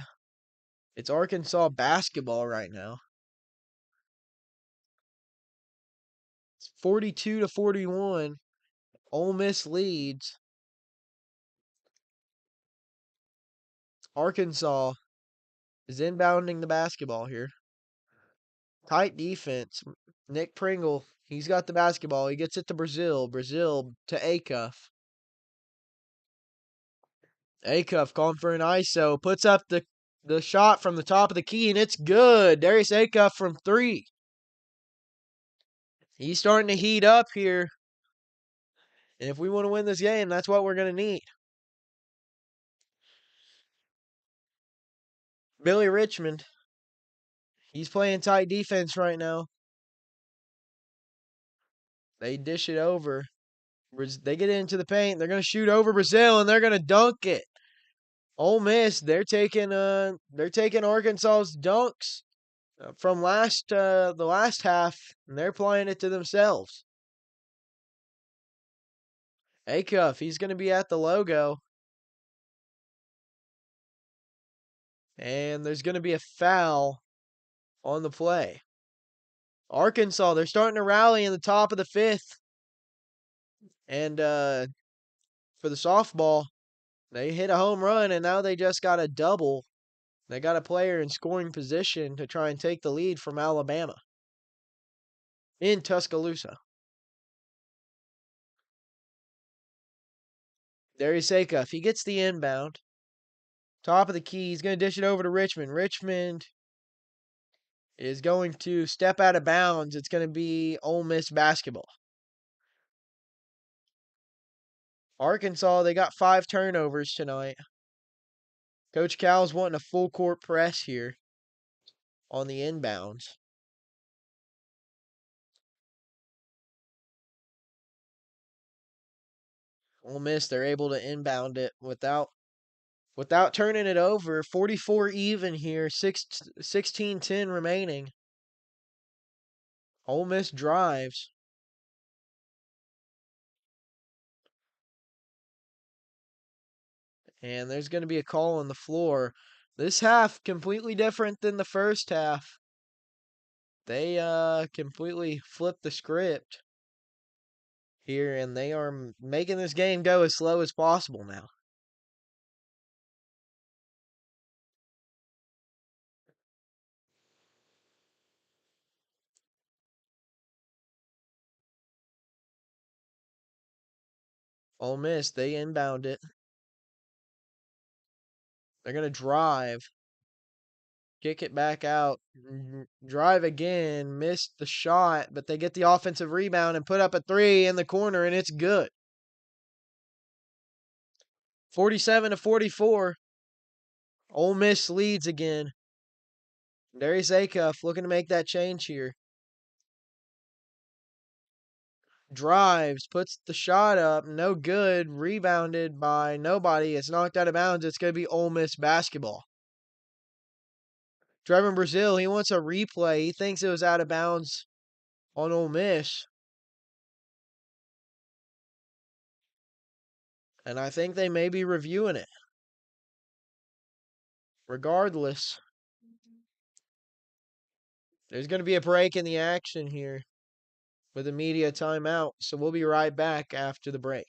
it's Arkansas basketball right now. It's 42-41. Ole Miss leads. Arkansas is inbounding the basketball here. Tight defense. Nick Pringle, he's got the basketball. He gets it to Brazil. Brazil to Acuff. Acuff calling for an ISO. Puts up the shot from the top of the key, and it's good. Darius Acuff from 3. He's starting to heat up here. And if we want to win this game, that's what we're going to need. Billy Richmond, he's playing tight defense right now. They dish it over. They get into the paint. They're going to shoot over Brazil, and they're going to dunk it. Ole Miss, they're taking Arkansas's dunks from the last half, and they're applying it to themselves. Acuff, he's going to be at the logo. And there's going to be a foul on the play. Arkansas, they're starting to rally in the top of the 5th. And for the softball, they hit a home run, and now they just got a double. They got a player in scoring position to try and take the lead from Alabama in Tuscaloosa. Darius Acuff, he gets the inbound. Top of the key, he's going to dish it over to Richmond. Richmond is going to step out of bounds. It's going to be Ole Miss basketball. Arkansas, they got 5 turnovers tonight. Coach Cal's wanting a full court press here on the inbounds. Ole Miss, they're able to inbound it without turning it over. 44 even here, 16-10 remaining. Ole Miss drives. And there's going to be a call on the floor. This half completely different than the first half. They completely flipped the script here, and they are making this game go as slow as possible now. Ole Miss, they inbound it. They're going to drive. Kick it back out. Drive again. Missed the shot, but they get the offensive rebound and put up a 3 in the corner, and it's good. 47-44. Ole Miss leads again. Darius Acuff looking to make that change here. Drives, puts the shot up, no good. Rebounded by nobody. It's knocked out of bounds. It's going to be Ole Miss basketball. Trevor Brazil, he wants a replay. He thinks it was out of bounds on Ole Miss. And I think they may be reviewing it. Regardless, there's going to be a break in the action here with a media timeout. So we'll be right back after the break.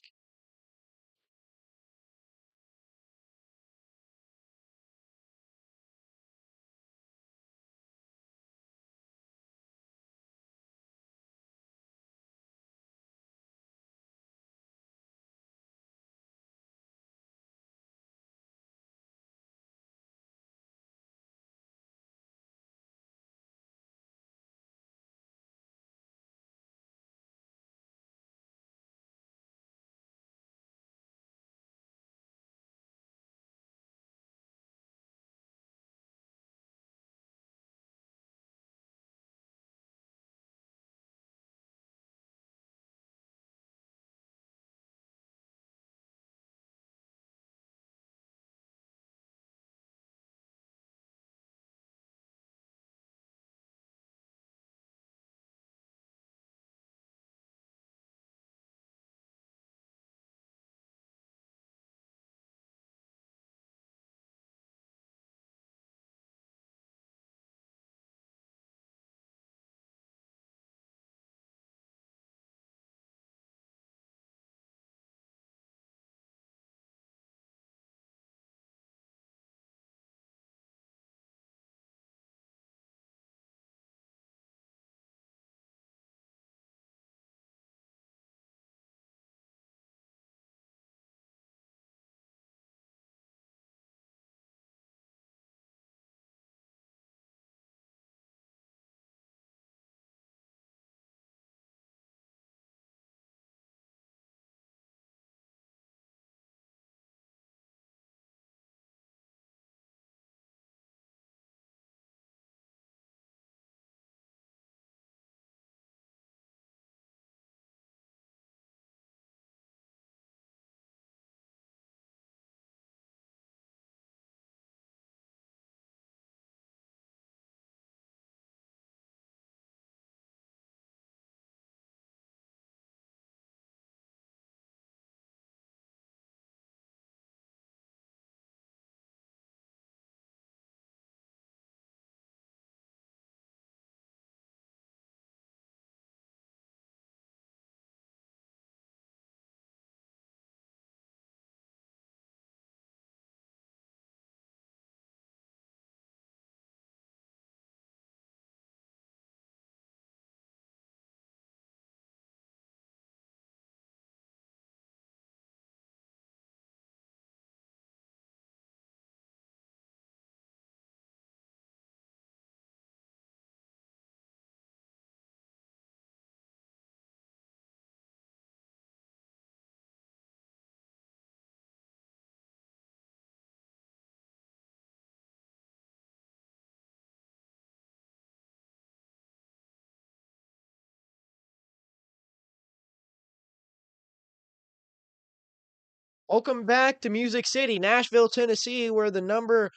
Welcome back to Music City, Nashville, Tennessee, where the number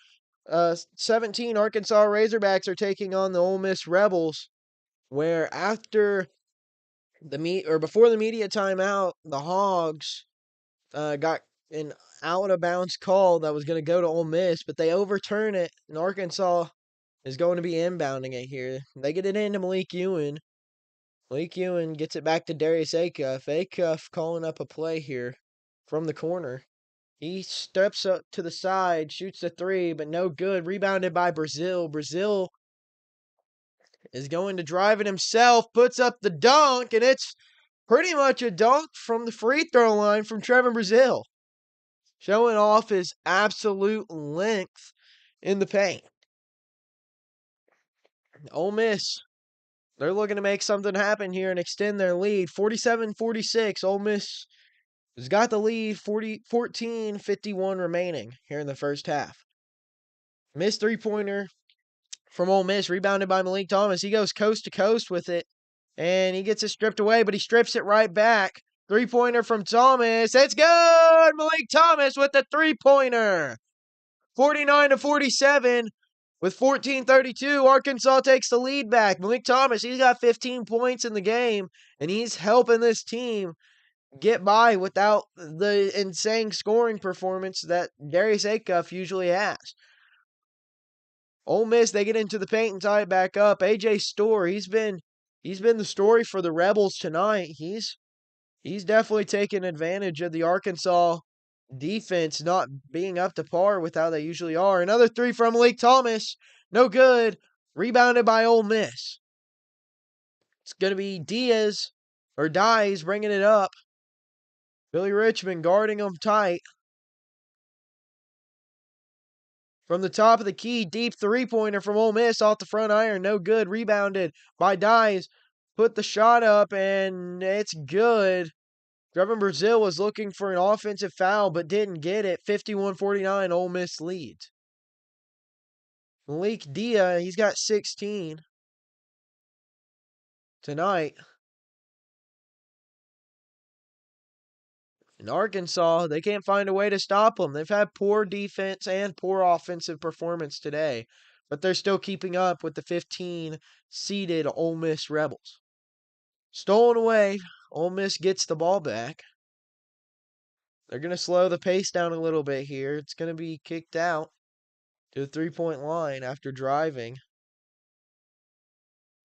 17 Arkansas Razorbacks are taking on the Ole Miss Rebels. Where after before the media timeout, the Hogs got an out of bounds call that was going to go to Ole Miss, but they overturn it, and Arkansas is going to be inbounding it here. They get it into Malik Ewan. Malik Ewan gets it back to Darius Acuff. Acuff calling up a play here from the corner. He steps up to the side, shoots the three, but no good. Rebounded by Brazil. Brazil is going to drive it himself, puts up the dunk, and it's pretty much a dunk from the free throw line from Trevor Brazil, showing off his absolute length in the paint. Ole Miss, they're looking to make something happen here and extend their lead. 47-46, Ole Miss has got the lead, 14-51 remaining here in the first half. Missed three-pointer from Ole Miss, rebounded by Malik Thomas. He goes coast to coast with it, and he gets it stripped away, but he strips it right back. Three-pointer from Thomas. It's good! Malik Thomas with the three-pointer. 49-47 with 14:32. Arkansas takes the lead back. Malik Thomas, he's got 15 points in the game, and he's helping this team get by without the insane scoring performance that Darius Acuff usually has. Ole Miss, they get into the paint and tie it back up. AJ Storr, he's been the story for the Rebels tonight. He's definitely taken advantage of the Arkansas defense not being up to par with how they usually are. Another three from Malik Thomas. No good. Rebounded by Ole Miss. It's going to be Diaz bringing it up. Billy Richmond guarding him tight. From the top of the key, deep three-pointer from Ole Miss off the front iron. No good. Rebounded by Diaz. Put the shot up, and it's good. Trevor Brazil was looking for an offensive foul, but didn't get it. 51-49, Ole Miss leads. Malik Dia, he's got 16 tonight. In Arkansas, they can't find a way to stop them. They've had poor defense and poor offensive performance today, but they're still keeping up with the 15-seeded Ole Miss Rebels. Stolen away. Ole Miss gets the ball back. They're going to slow the pace down a little bit here. It's going to be kicked out to the three-point line after driving.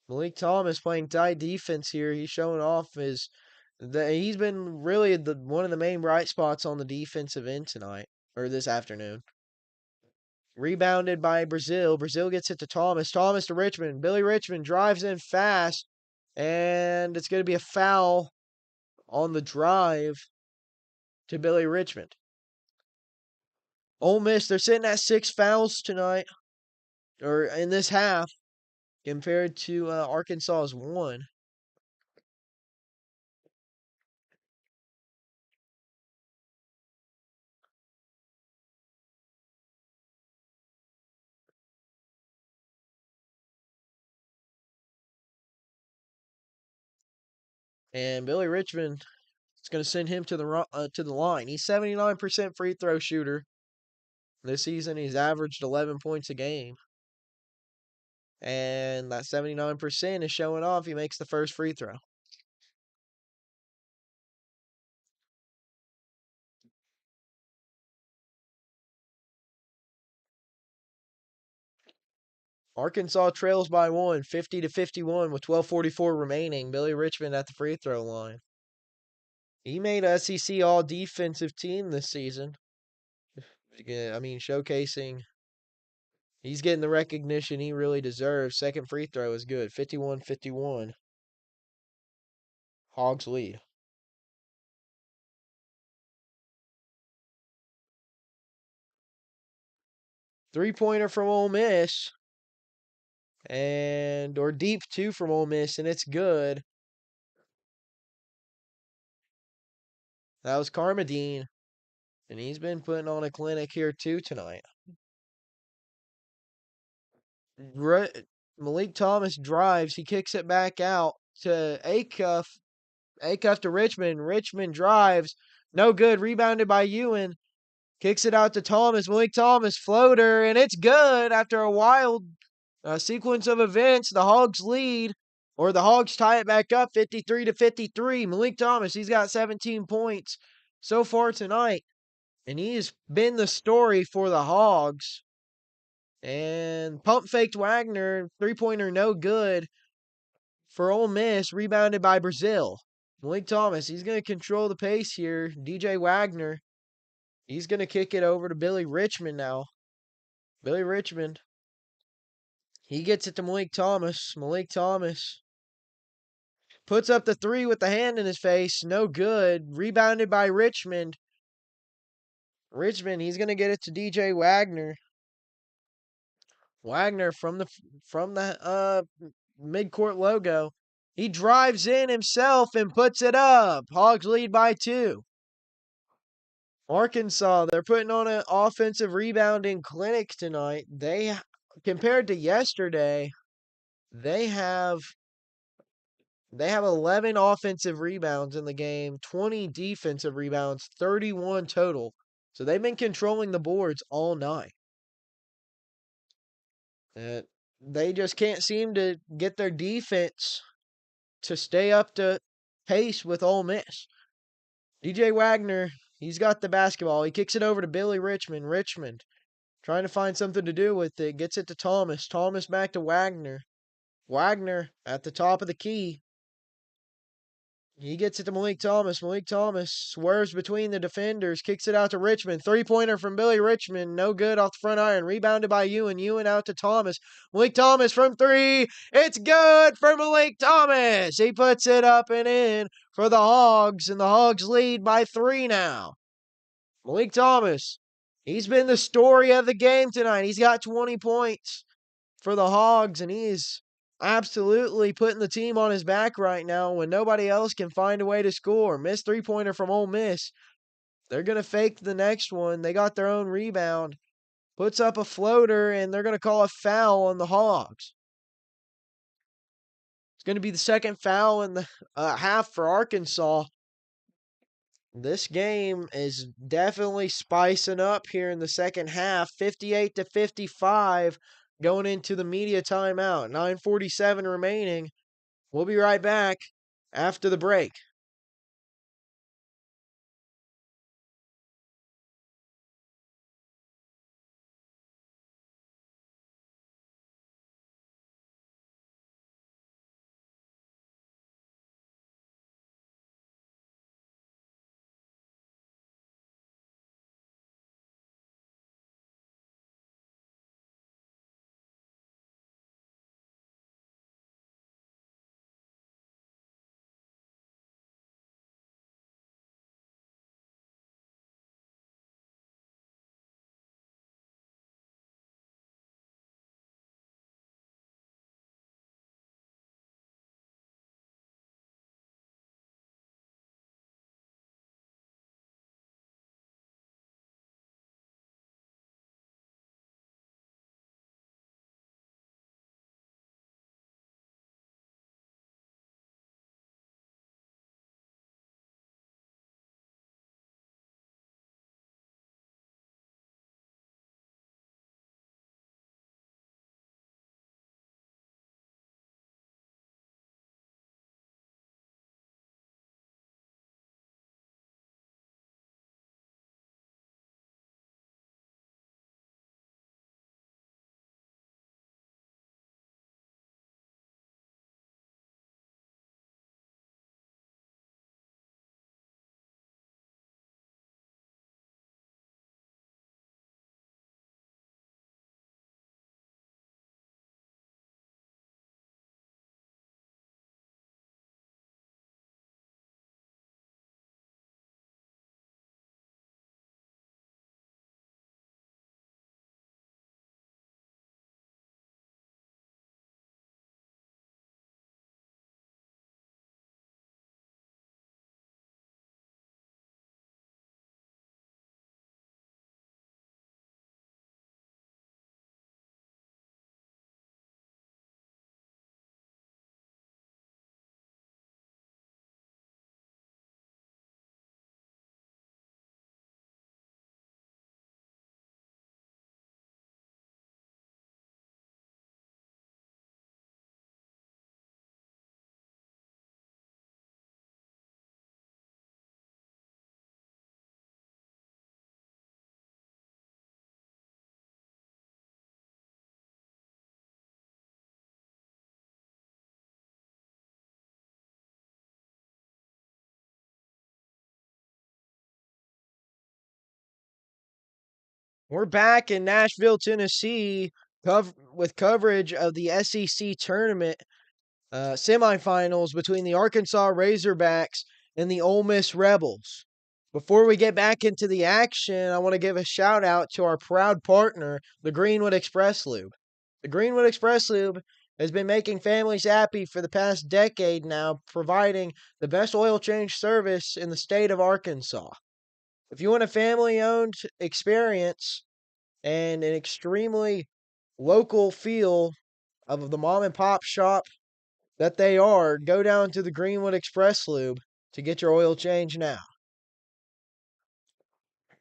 Malik Thomas playing tight defense here. He's showing off he's been really one of the main bright spots on the defensive end tonight, or this afternoon. Rebounded by Brazil. Brazil gets it to Thomas. Thomas to Richmond. Billy Richmond drives in fast, and it's going to be a foul on the drive to Billy Richmond. Ole Miss, they're sitting at 6 fouls tonight, or in this half, compared to Arkansas's 1. And Billy Richmond, it's going to send him to the line. He's 79% free throw shooter. This season, he's averaged 11 points a game. And that 79% is showing off. He makes the first free throw. Arkansas trails by 1, 50-51 with 12:44 remaining. Billy Richmond at the free throw line. He made SEC all defensive team this season. I mean, showcasing. He's getting the recognition he really deserves. Second free throw is good. 51-51. Hogs lead. Three-pointer from Ole Miss. Or deep two from Ole Miss, and it's good. That was Carmadine, and he's been putting on a clinic here too tonight. Malik Thomas drives. He kicks it back out to Acuff. Acuff to Richmond. Richmond drives. No good. Rebounded by Ewan. Kicks it out to Thomas. Malik Thomas, floater, and it's good after a wild sequence of events. The Hogs lead, or the Hogs tie it back up 53-53. Malik Thomas, he's got 17 points so far tonight, and he's been the story for the Hogs. And pump faked Wagner, three-pointer no good for Ole Miss, rebounded by Brazil. Malik Thomas, he's going to control the pace here. DJ Wagner, he's going to kick it over to Billy Richmond now. Billy Richmond, he gets it to Malik Thomas. Malik Thomas puts up the three with the hand in his face. No good. Rebounded by Richmond. Richmond, he's going to get it to DJ Wagner. Wagner from the midcourt logo. He drives in himself and puts it up. Hogs lead by 2. Arkansas, they're putting on an offensive rebounding clinic tonight. Compared to yesterday, they have 11 offensive rebounds in the game, 20 defensive rebounds, 31 total. So they've been controlling the boards all night. They just can't seem to get their defense to stay up to pace with Ole Miss. DJ Wagner, he's got the basketball. He kicks it over to Billy Richmond. Richmond trying to find something to do with it. Gets it to Thomas. Thomas back to Wagner. Wagner at the top of the key. He gets it to Malik Thomas. Malik Thomas swerves between the defenders. Kicks it out to Richmond. Three-pointer from Billy Richmond. No good off the front iron. Rebounded by Ewan. Ewan out to Thomas. Malik Thomas from 3. It's good for Malik Thomas. He puts it up and in for the Hogs. And the Hogs lead by 3 now. Malik Thomas, he's been the story of the game tonight. He's got 20 points for the Hogs, and he's absolutely putting the team on his back right now when nobody else can find a way to score. Missed three-pointer from Ole Miss. They're going to fake the next one. They got their own rebound. Puts up a floater, and they're going to call a foul on the Hogs. It's going to be the second foul in the half for Arkansas. This game is definitely spicing up here in the second half. 58-55 going into the media timeout. 9:47 remaining. We'll be right back after the break. We're back in Nashville, Tennessee, with coverage of the SEC tournament semifinals between the Arkansas Razorbacks and the Ole Miss Rebels. Before we get back into the action, I want to give a shout out to our proud partner, the Greenwood Express Lube. The Greenwood Express Lube has been making families happy for the past decade now, providing the best oil change service in the state of Arkansas. If you want a family owned experience, and an extremely local feel of the mom and pop shop that they are, go down to the Greenwood Express Lube to get your oil change now.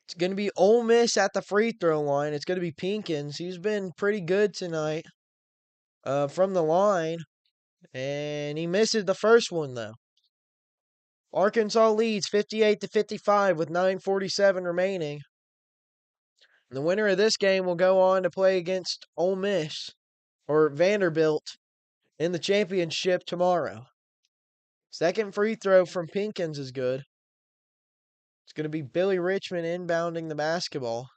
It's going to be Ole Miss at the free throw line. It's going to be Pinkins. He's been pretty good tonight from the line, and he misses the first one, though. Arkansas leads 58-55 with 9:47 remaining. And the winner of this game will go on to play against Ole Miss or Vanderbilt in the championship tomorrow. Second free throw from Pinkins is good. It's going to be Billy Richmond inbounding the basketball.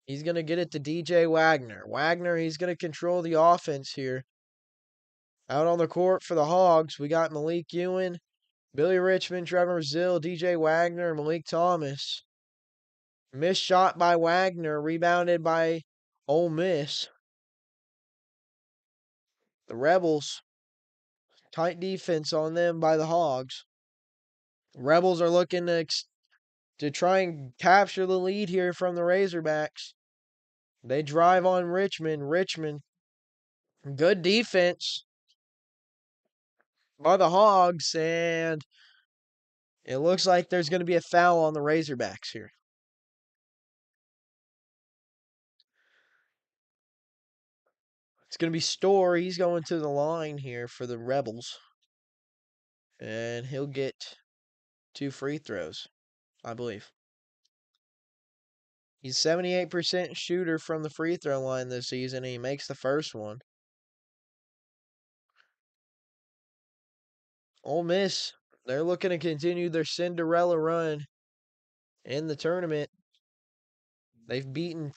He's going to get it to DJ Wagner. Wagner, he's going to control the offense here. Out on the court for the Hogs, we got Malik Ewan, Billy Richmond, Trevor Zill, DJ Wagner, Malik Thomas. Missed shot by Wagner, rebounded by Ole Miss. The Rebels, tight defense on them by the Hogs. Rebels are looking to try and capture the lead here from the Razorbacks. They drive on Richmond. Richmond, good defense by the Hogs, and it looks like there's going to be a foul on the Razorbacks here. It's going to be Storr. He's going to the line here for the Rebels, and he'll get 2 free throws, I believe. He's 78% shooter from the free throw line this season, and he makes the first one. Ole Miss, they're looking to continue their Cinderella run in the tournament. They've beaten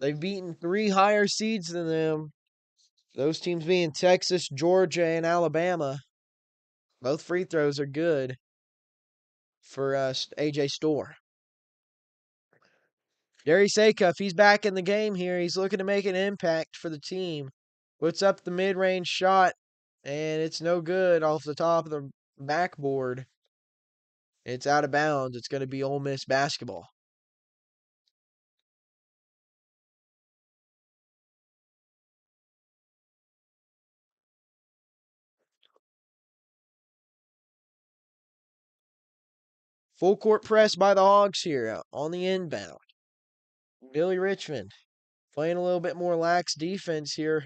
3 higher seeds than them. Those teams being Texas, Georgia, and Alabama. Both free throws are good for AJ Storr. Gary Sacuff, he's back in the game here. He's looking to make an impact for the team. Puts up the mid-range shot, and it's no good off the top of the backboard. It's out of bounds. It's going to be Ole Miss basketball. Full court press by the Hogs here on the inbound. Billy Richmond playing a little bit more lax defense here.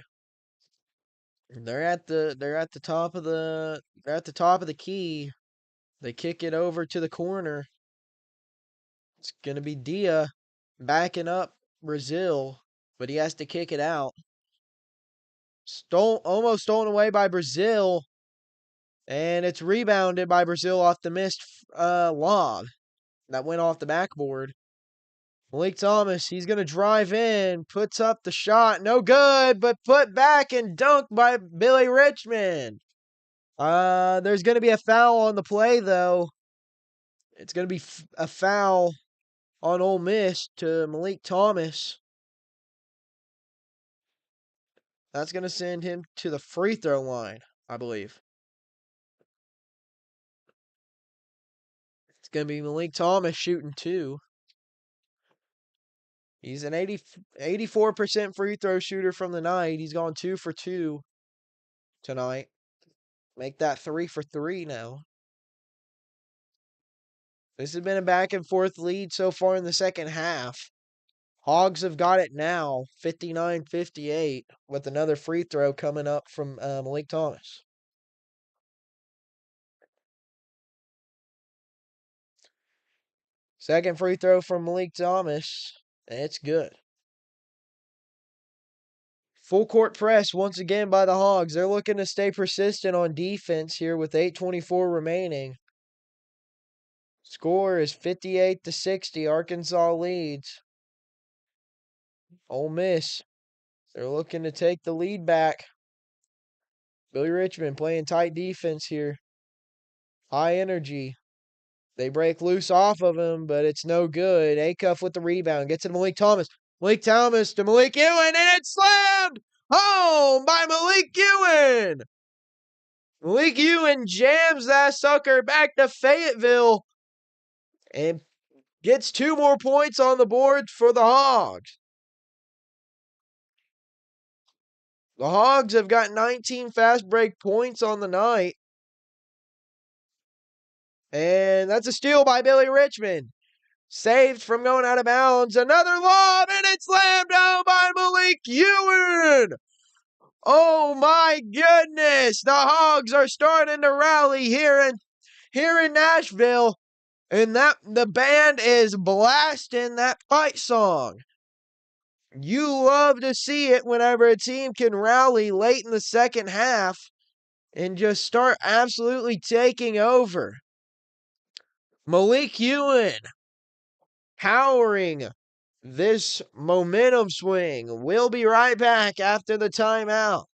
They're at the top of the key. They kick it over to the corner. It's gonna be Dia backing up Brazil, but he has to kick it out. Almost stolen away by Brazil, and it's rebounded by Brazil off the missed lob that went off the backboard. Malik Thomas, he's going to drive in, puts up the shot, no good, but put back and dunked by Billy Richmond. There's going to be a foul on the play, though. It's going to be a foul on Ole Miss to Malik Thomas. That's going to send him to the free throw line, I believe. It's going to be Malik Thomas shooting 2. He's an 84% free throw shooter from the night. He's gone 2 for 2 tonight. Make that 3 for 3 now. This has been a back and forth lead so far in the second half. Hogs have got it now, 59-58, with another free throw coming up from Malik Thomas. Second free throw from Malik Thomas. It's good. Full court press once again by the Hogs. They're looking to stay persistent on defense here with 8:24 remaining. Score is 58-60. Arkansas leads. Ole Miss, they're looking to take the lead back. Billy Richmond playing tight defense here. High energy. They break loose off of him, but it's no good. Acuff with the rebound. Gets it to Malik Thomas. Malik Thomas to Malik Ewan, and it's slammed home by Malik Ewan. Malik Ewan jams that sucker back to Fayetteville and gets 2 more points on the board for the Hogs. The Hogs have got 19 fast break points on the night. And that's a steal by Billy Richmond. Saved from going out of bounds. Another lob, and it's slammed down by Malik Ewan. Oh my goodness. The Hogs are starting to rally here in Nashville. And the band is blasting that fight song. You love to see it whenever a team can rally late in the second half and just start absolutely taking over. Malik Ewan powering this momentum swing. We'll be right back after the timeout.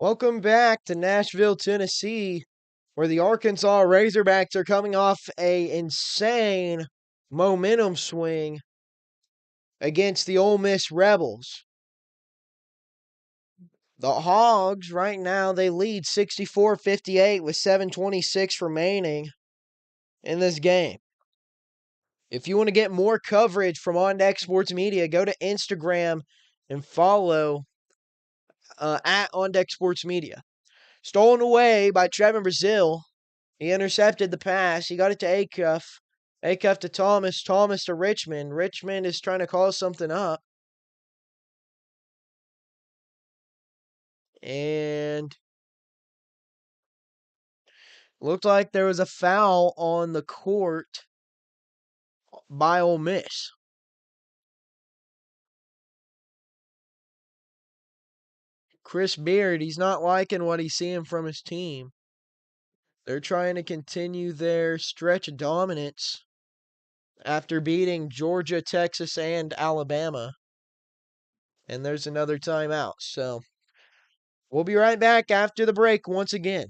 Welcome back to Nashville, Tennessee, where the Arkansas Razorbacks are coming off a insane momentum swing against the Ole Miss Rebels. The Hogs, right now, they lead 64-58 with 7:26 remaining in this game. If you want to get more coverage from On Deck Sports Media, go to Instagram and follow at On Deck Sports Media. Stolen away by Trevor Brazil. He intercepted the pass. He got it to Acuff. Acuff to Thomas. Thomas to Richmond. Richmond is trying to call something up. And looked like there was a foul on the court by Ole Miss. Chris Beard, he's not liking what he's seeing from his team. They're trying to continue their stretch of dominance after beating Georgia, Texas, and Alabama. And there's another timeout. So we'll be right back after the break once again.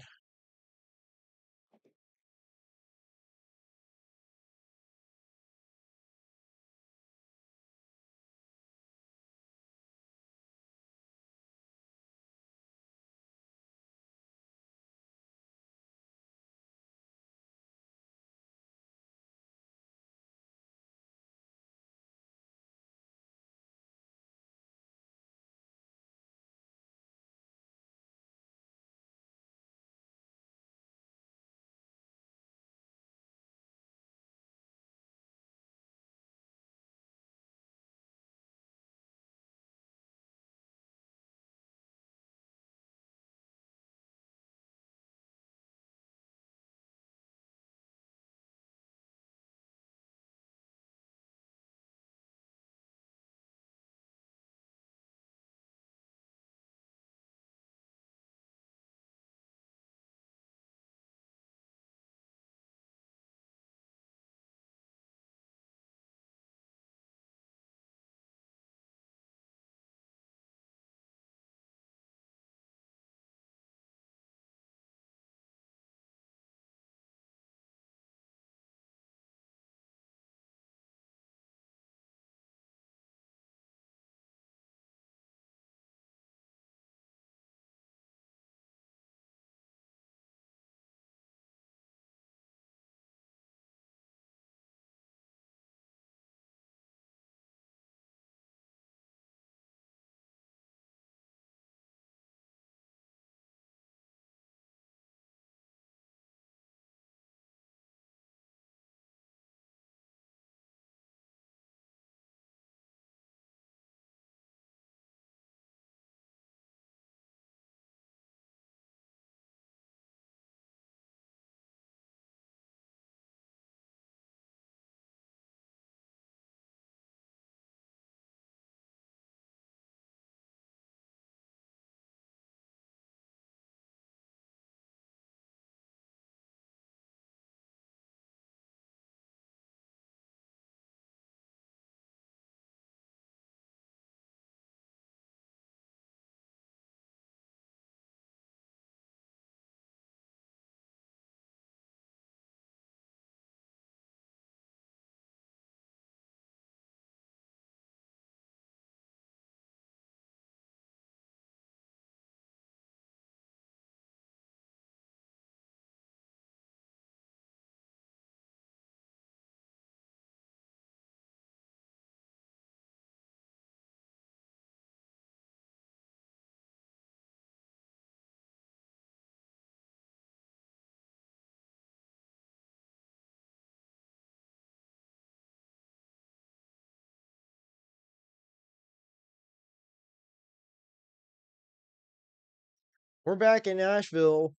We're back in Nashville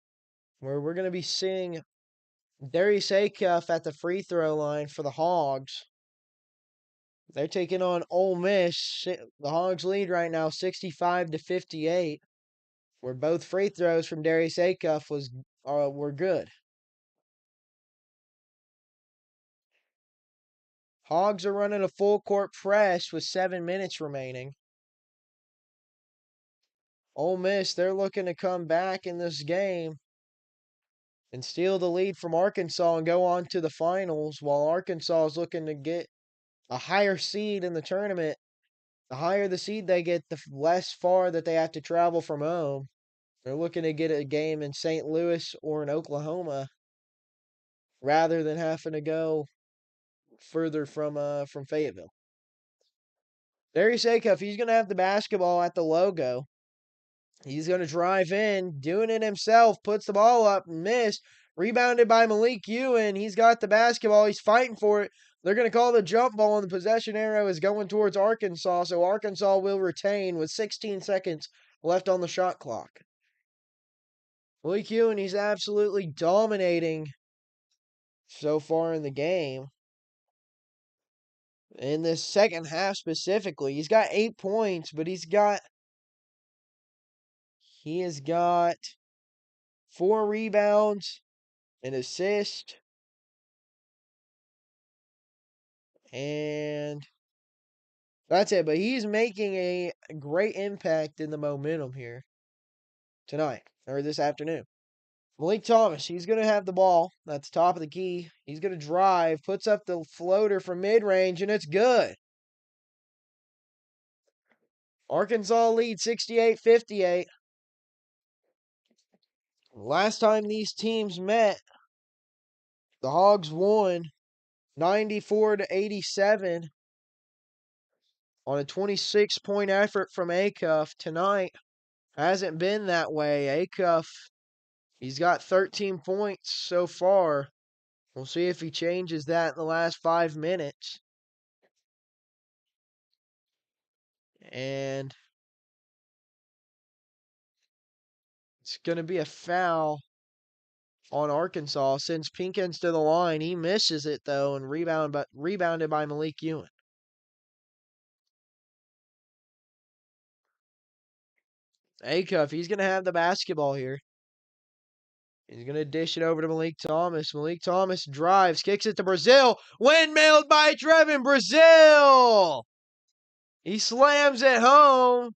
where we're going to be seeing Darius Acuff at the free throw line for the Hogs. They're taking on Ole Miss. The Hogs lead right now 65-58, where both free throws from Darius Acuff were good. Hogs are running a full court press with 7 minutes remaining. Ole Miss, they're looking to come back in this game and steal the lead from Arkansas and go on to the finals, while Arkansas is looking to get a higher seed in the tournament. The higher the seed they get, the less far that they have to travel from home. They're looking to get a game in St. Louis or in Oklahoma rather than having to go further from Fayetteville. Darius Acuff, he's going to have the basketball at the logo. He's going to drive in, doing it himself, puts the ball up, missed. Rebounded by Malik Ewan. He's got the basketball. He's fighting for it. They're going to call the jump ball, and the possession arrow is going towards Arkansas. So Arkansas will retain with 16 seconds left on the shot clock. Malik Ewan, he's absolutely dominating so far in the game. In this second half specifically, he's got 8 points, but he has got 4 rebounds, an assist, and that's it. But he's making a great impact in the momentum here tonight, or this afternoon. Malik Thomas, he's going to have the ball. That's top of the key. He's going to drive, puts up the floater from mid-range, and it's good. Arkansas leads 68-58. Last time these teams met, the Hogs won 94-87 on a 26-point effort from Acuff. Tonight hasn't been that way. Acuff, he's got 13 points so far. We'll see if he changes that in the last 5 minutes. And it's going to be a foul on Arkansas. Sends Pinkins to the line. He misses it, though, and rebounded by Malik Ewan. Acuff, he's going to have the basketball here. He's going to dish it over to Malik Thomas. Malik Thomas drives, kicks it to Brazil. Windmilled by Trevin Brazil. He slams it home.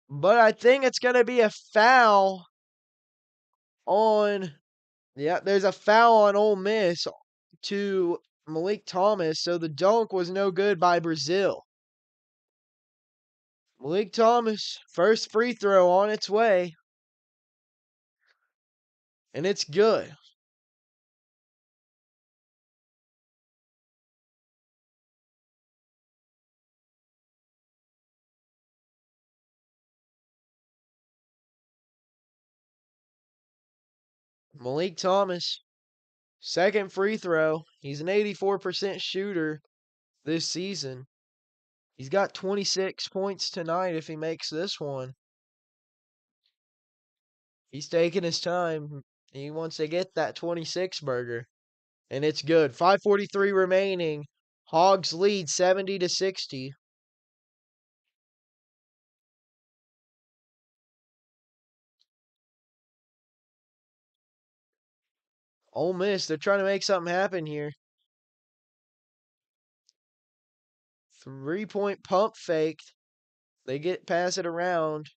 But I think it's going to be a foul on... Yeah, there's a foul on Ole Miss to Malik Thomas. So the dunk was no good by Brazil. Malik Thomas, first free throw on its way. And it's good. Malik Thomas, second free throw. He's an 84% shooter this season. He's got 26 points tonight if he makes this one. He's taking his time. He wants to get that 26 burger. And it's good. 5:43 remaining. Hogs lead 70-60. Ole Miss, they're trying to make something happen here. 3-point pump fake. They pass it around.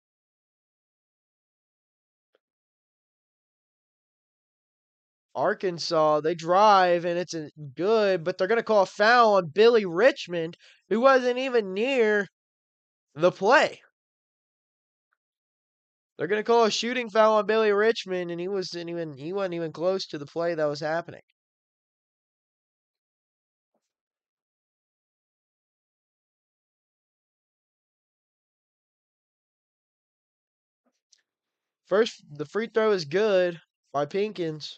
Arkansas, they drive, and it's good, but they're going to call a foul on Billy Richmond, who wasn't even near the play. They're going to call a shooting foul on Billy Richmond, and he wasn't even close to the play that was happening. First, the free throw is good by Pinkins.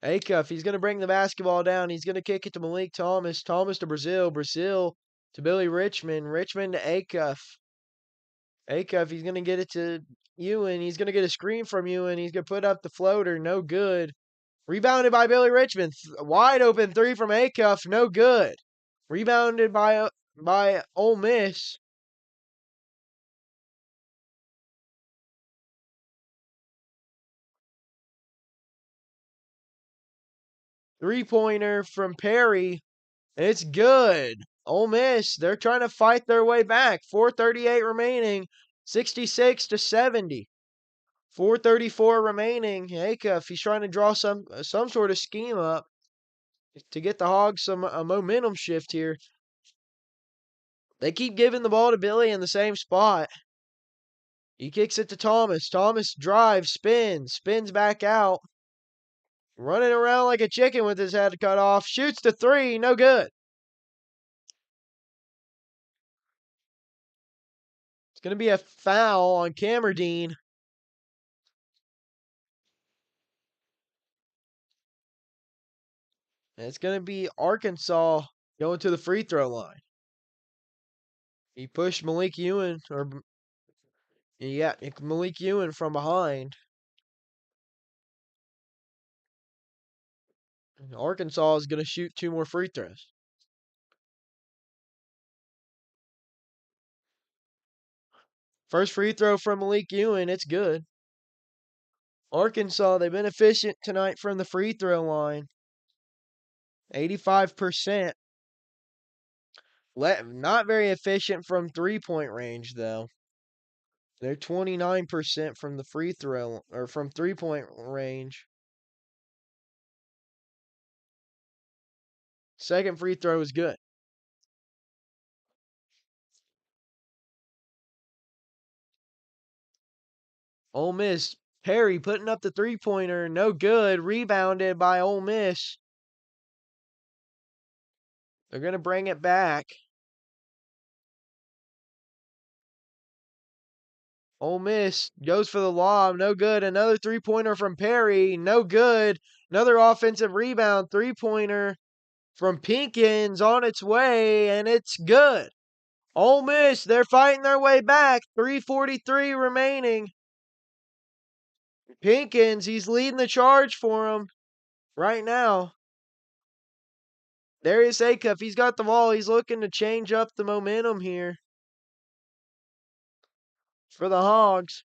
Acuff, he's going to bring the basketball down. He's going to kick it to Malik Thomas. Thomas to Brazil. Brazil to Billy Richmond. Richmond to Acuff. Acuff, he's going to get it to Ewan. He's going to get a screen from Ewan. He's going to put up the floater. No good. Rebounded by Billy Richmond. Wide open three from Acuff. No good. Rebounded by Ole Miss. Three-pointer from Perry. It's good. Ole Miss, they're trying to fight their way back. 4:38 remaining. 66-70. 4:34 remaining. Acuff, he's trying to draw some sort of scheme up to get the Hogs a momentum shift here. They keep giving the ball to Billy in the same spot. He kicks it to Thomas. Thomas drives, spins back out. Running around like a chicken with his head cut off. Shoots the three. No good. It's going to be a foul on Cameron. And it's going to be Arkansas going to the free throw line. He pushed Malik Ewan, Malik Ewan from behind. And Arkansas is going to shoot 2 more free throws. First free throw from Malik Ewan, it's good. Arkansas, they've been efficient tonight from the free throw line. 85%. Not very efficient from 3-point range, though. They're 29% from the free throw, or from 3-point range. Second free throw is good. Ole Miss, Perry putting up the 3-pointer, no good. Rebounded by Ole Miss. They're going to bring it back. Ole Miss goes for the lob, no good. Another 3-pointer from Perry, no good. Another offensive rebound, 3-pointer from Pinkins on its way, and it's good. Ole Miss, they're fighting their way back. 3:43 remaining. Pinkins, he's leading the charge for them right now. Darius Acuff, he's got the ball. He's looking to change up the momentum here for the Hogs.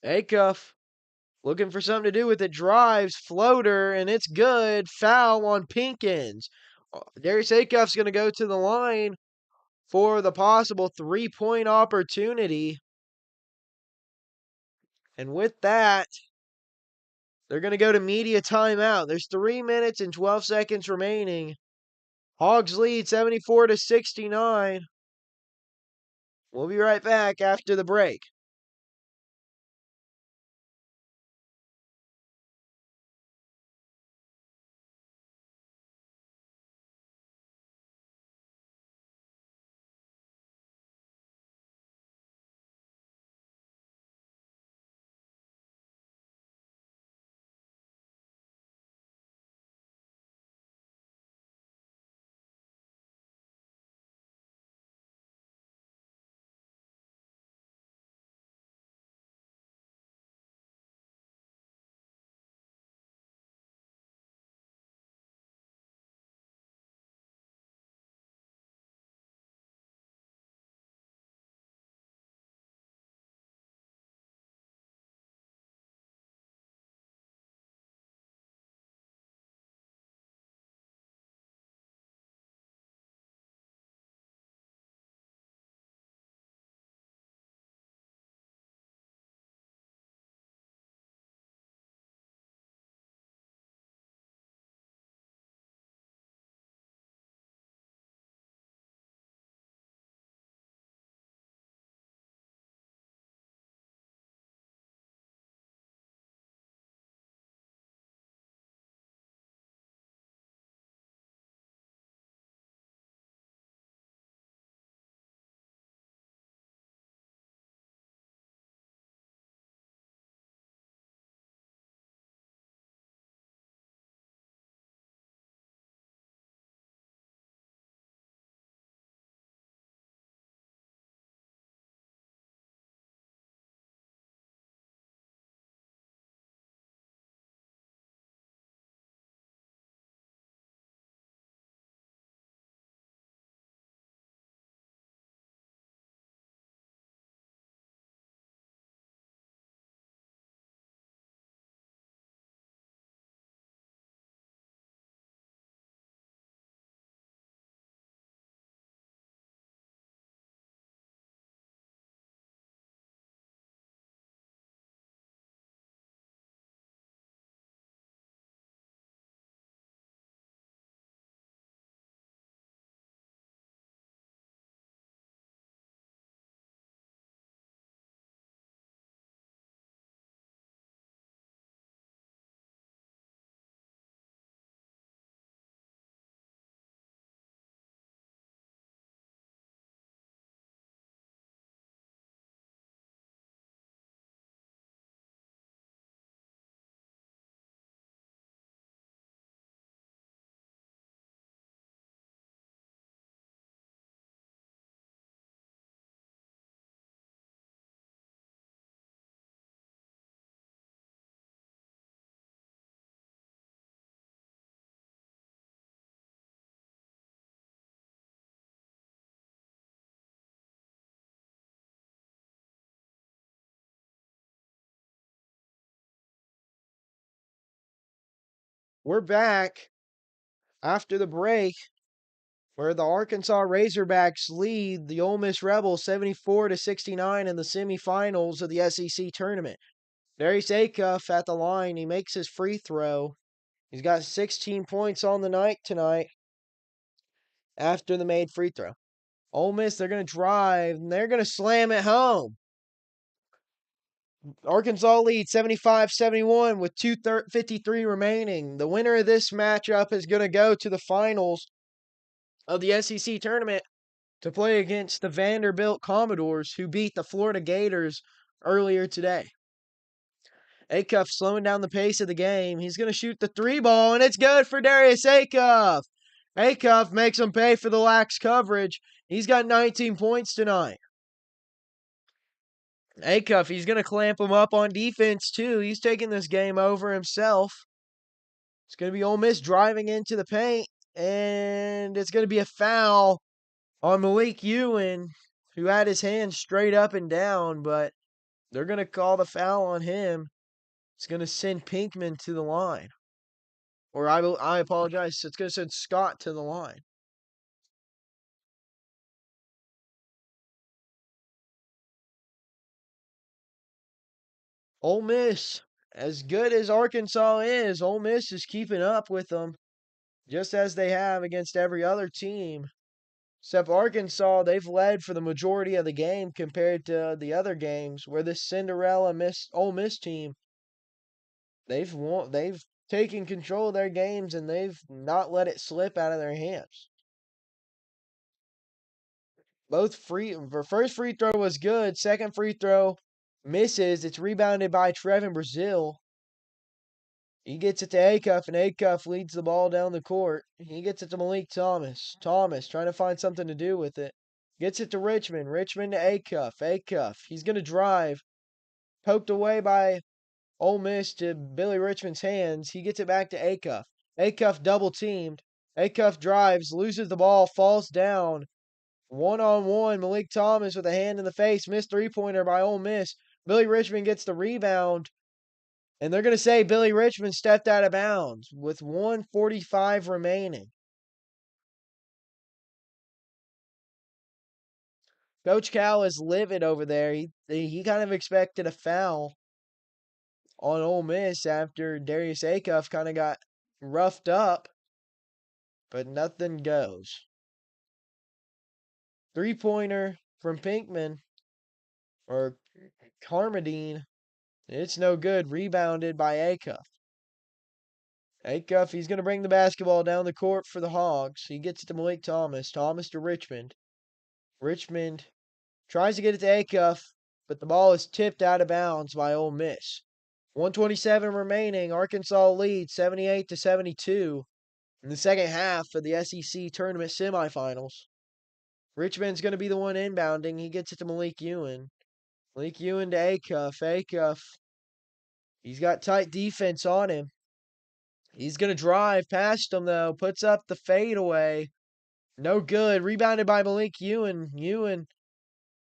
Acuff looking for something to do with it. Drives, floater, and it's good. Foul on Pinkins. Darius Acuff's going to go to the line for the possible 3-point opportunity. And with that, they're going to go to media timeout. There's 3 minutes and 12 seconds remaining. Hogs lead 74-69. We'll be right back after the break. We're back after the break where the Arkansas Razorbacks lead the Ole Miss Rebels 74-69 in the semifinals of the SEC tournament. Darius Acuff at the line. He makes his free throw. He's got 16 points on the night tonight after the made free throw. Ole Miss, they're going to drive, and they're going to slam it home. Arkansas leads 75-71 with 2:53 remaining. The winner of this matchup is going to go to the finals of the SEC tournament to play against the Vanderbilt Commodores, who beat the Florida Gators earlier today. Acuff slowing down the pace of the game. He's going to shoot the three ball, and it's good for Darius Acuff. Acuff makes him pay for the lax coverage. He's got 19 points tonight. Acuff, he's going to clamp him up on defense, too. He's taking this game over himself. It's going to be Ole Miss driving into the paint, and it's going to be a foul on Malik Ewan, who had his hands straight up and down, but they're going to call the foul on him. It's going to send Pinkman to the line. Or I apologize. It's going to send Scott to the line. Ole Miss, as good as Arkansas is, Ole Miss is keeping up with them, just as they have against every other team. Except Arkansas, they've led for the majority of the game compared to the other games, where this Cinderella Ole Miss team, they've taken control of their games and they've not let it slip out of their hands. First free throw was good. Second free throw misses. It's rebounded by Trevin Brazil. He gets it to Acuff, and Acuff leads the ball down the court. He gets it to Malik Thomas. Thomas trying to find something to do with it. Gets it to Richmond. Richmond to Acuff. Acuff, he's going to drive. Poked away by Ole Miss to Billy Richmond's hands. He gets it back to Acuff. Acuff double teamed. Acuff drives, loses the ball, falls down. One-on-one, Malik Thomas with a hand in the face. Missed three-pointer by Ole Miss. Billy Richmond gets the rebound. And they're going to say Billy Richmond stepped out of bounds with 1:45 remaining. Coach Cal is livid over there. He kind of expected a foul on Ole Miss after Darius Acuff kind of got roughed up, but nothing goes. Three-pointer from Pinkman, or Carmodine. It's no good. Rebounded by Acuff. Acuff, he's going to bring the basketball down the court for the Hogs. He gets it to Malik Thomas. Thomas to Richmond. Richmond tries to get it to Acuff, but the ball is tipped out of bounds by Ole Miss. 1:27 remaining. Arkansas leads 78-72 in the second half of the SEC tournament semifinals. Richmond's going to be the one inbounding. He gets it to Malik Ewan. Malik Ewan to Acuff. Acuff, he's got tight defense on him. He's going to drive past him, though. Puts up the fadeaway. No good. Rebounded by Malik Ewan. Ewan,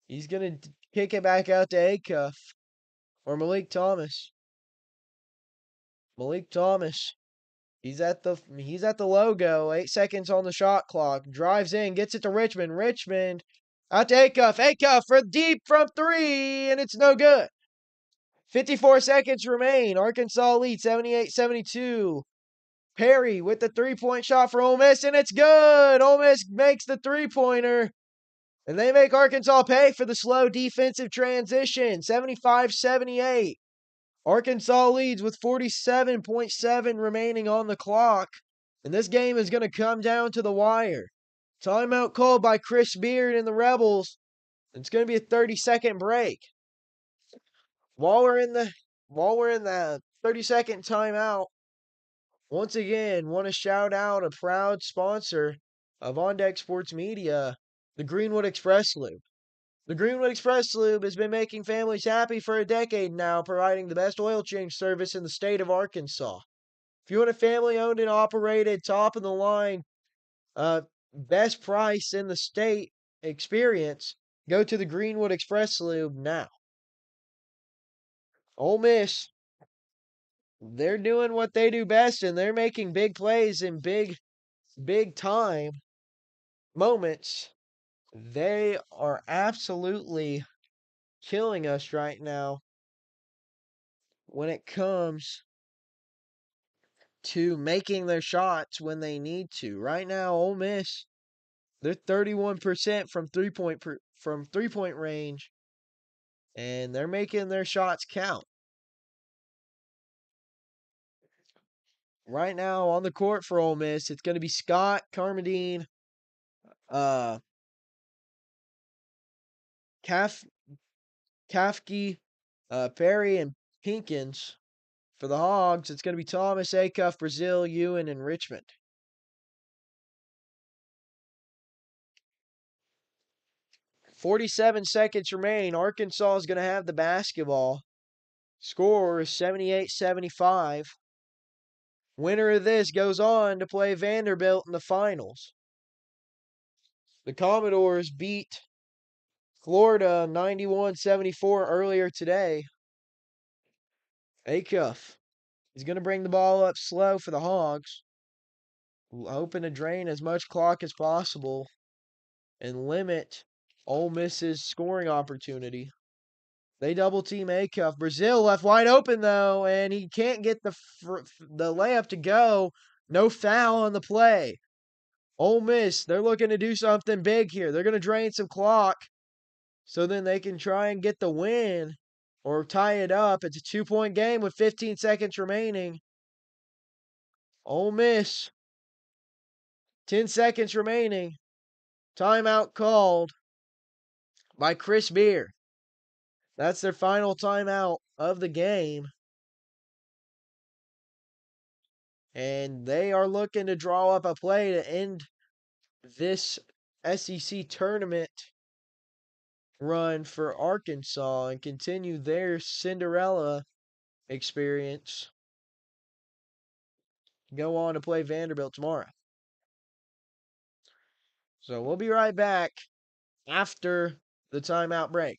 he's going to kick it back out to Acuff. Or Malik Thomas. Malik Thomas. He's at the logo. 8 seconds on the shot clock. Drives in. Gets it to Richmond. Richmond. Out to Acuff. Acuff for deep from three. And it's no good. 54 seconds remain. Arkansas leads 78-72. Perry with the three-point shot for Ole Miss, and it's good. Ole Miss makes the three-pointer, and they make Arkansas pay for the slow defensive transition, 75-78. Arkansas leads with 47.7 remaining on the clock, and this game is going to come down to the wire. Timeout called by Chris Beard and the Rebels. It's going to be a 30-second break. While we're in the 30-second timeout, once again, want to shout out a proud sponsor of On Deck Sports Media, the Greenwood Express Lube. The Greenwood Express Lube has been making families happy for a decade now, providing the best oil change service in the state of Arkansas. If you want a family-owned and operated, top-of-the-line, best price in the state experience, go to the Greenwood Express Lube now. Ole Miss They're doing what they do best, and they're making big plays in big time moments. They are absolutely killing us right now when it comes to making their shots when they need to. Right now, Ole Miss, they're 31% from from 3-point range, and they're making their shots count. Right now on the court for Ole Miss, it's going to be Scott, Carmodine, uh, Kaf, Kafke, Perry, and Pinkins. For the Hogs, it's going to be Thomas, Acuff, Brazil, Ewan, and Richmond. .47 seconds remain. Arkansas is going to have the basketball. Score is 78-75. Winner of this goes on to play Vanderbilt in the finals. The Commodores beat Florida 91-74 earlier today. Acuff is going to bring the ball up slow for the Hogs, hoping to drain as much clock as possible and limit Ole Miss's scoring opportunity. They double team Acuff. Brazil left wide open though, and he can't get the layup to go. No foul on the play. Ole Miss, they're looking to do something big here. They're going to drain some clock so then they can try and get the win or tie it up. It's a 2-point game with 15 seconds remaining. Ole Miss, 10 seconds remaining. Timeout called by Chris Beer. That's their final timeout of the game. And they are looking to draw up a play to end this SEC tournament run for Arkansas and continue their Cinderella experience. Go on to play Vanderbilt tomorrow. So we'll be right back after the timeout break.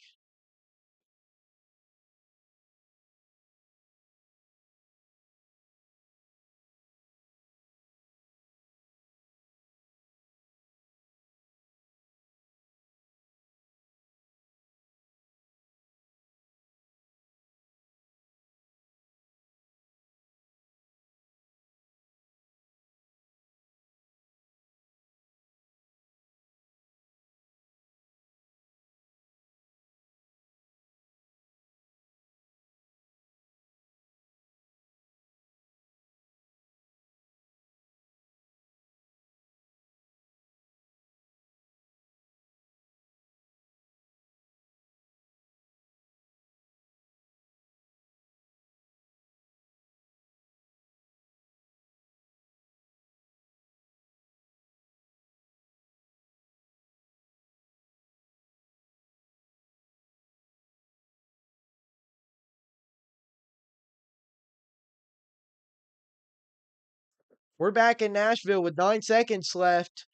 We're back in Nashville with 9 seconds left.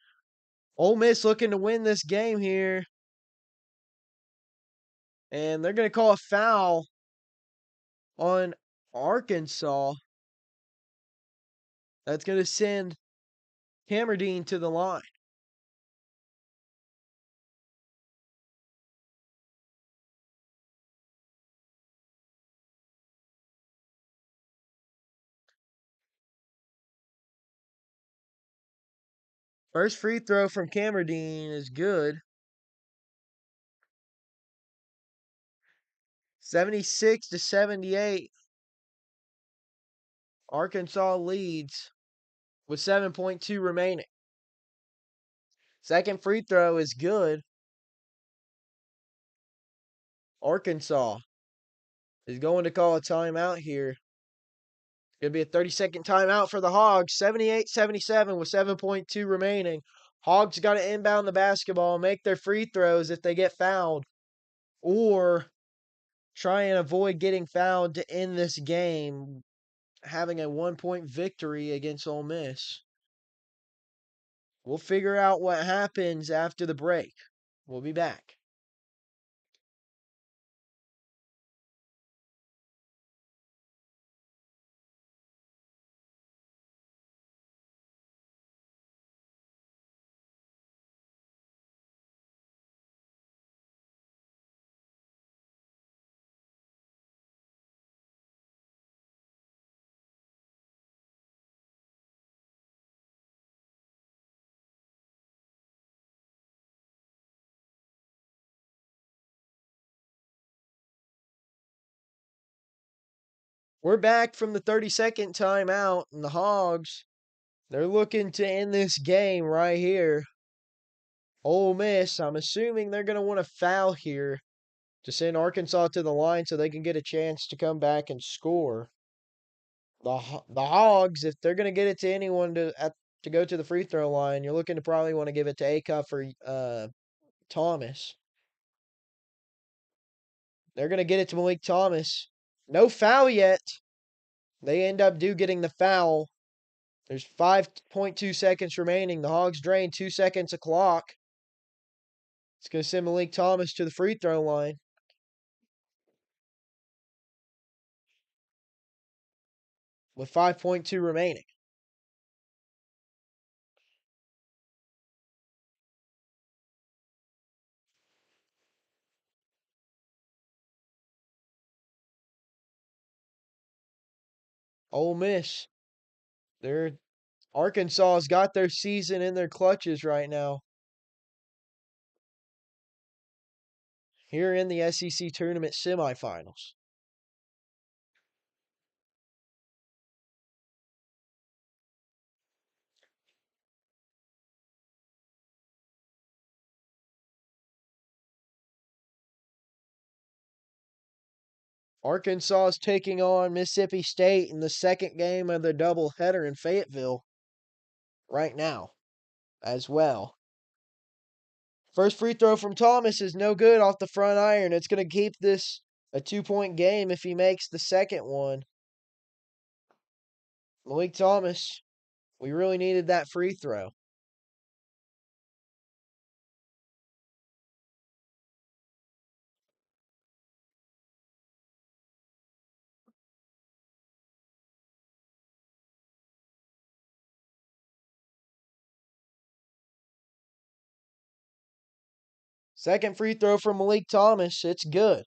Ole Miss looking to win this game here. And they're going to call a foul on Arkansas. That's going to send Hammerdine to the line. First free throw from Hammerdine is good. 76-78. Arkansas leads with 7.2 remaining. Second free throw is good. Arkansas is going to call a timeout here. It's going to be a 30-second timeout for the Hogs. 78-77 with 7.2 remaining. Hogs got to inbound the basketball, make their free throws if they get fouled, or try and avoid getting fouled to end this game, having a 1-point victory against Ole Miss. We'll figure out what happens after the break. We'll be back. We're back from the 30-second timeout, and the Hogs, they're looking to end this game right here. Ole Miss, I'm assuming they're going to want to foul here to send Arkansas to the line so they can get a chance to come back and score. The Hogs, if they're going to get it to anyone to go to the free throw line, you're looking to probably want to give it to Acuff or Thomas. They're going to get it to Malik Thomas. No foul yet. They end up getting the foul. There's 5.2 seconds remaining. The Hogs drain 2 seconds of clock. It's going to send Malik Thomas to the free throw line. With 5.2 remaining. Ole Miss. Arkansas's got their season in their clutches right now. Here in the SEC tournament semifinals. Arkansas is taking on Mississippi State in the second game of the doubleheader in Fayetteville right now as well. First free throw from Thomas is no good off the front iron. It's going to keep this a 2-point game if he makes the second one. Malik Thomas, we really needed that free throw. Second free throw from Malik Thomas. It's good.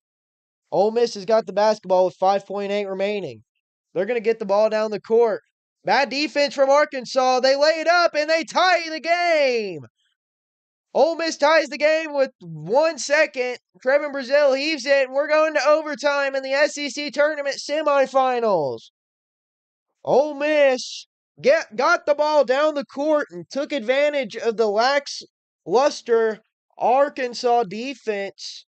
Ole Miss has got the basketball with 5.8 remaining. They're going to get the ball down the court. Bad defense from Arkansas. They lay it up and they tie the game. Ole Miss ties the game with 1 second. Trevin Brazil heaves it, and we're going to overtime in the SEC tournament semifinals. Ole Miss got the ball down the court and took advantage of the lackluster Arkansas defense,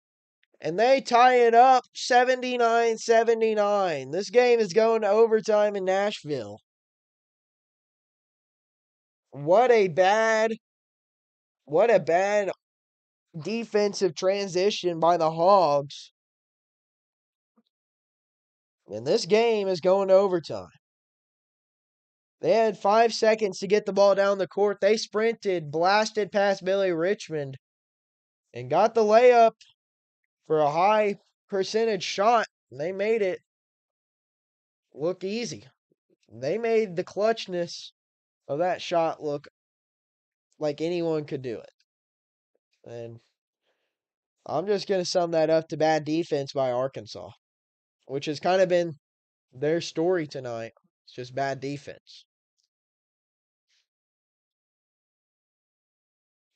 and they tie it up 79-79. This game is going to overtime in Nashville. What a bad defensive transition by the Hogs. And this game is going to overtime. They had 5 seconds to get the ball down the court. They sprinted, blasted past Billy Richmond, and got the layup for a high percentage shot. They made it look easy. They made the clutchness of that shot look like anyone could do it. And I'm just going to sum that up to bad defense by Arkansas, which has kind of been their story tonight. It's just bad defense.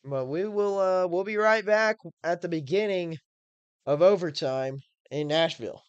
But we'll be right back at the beginning of overtime in Nashville.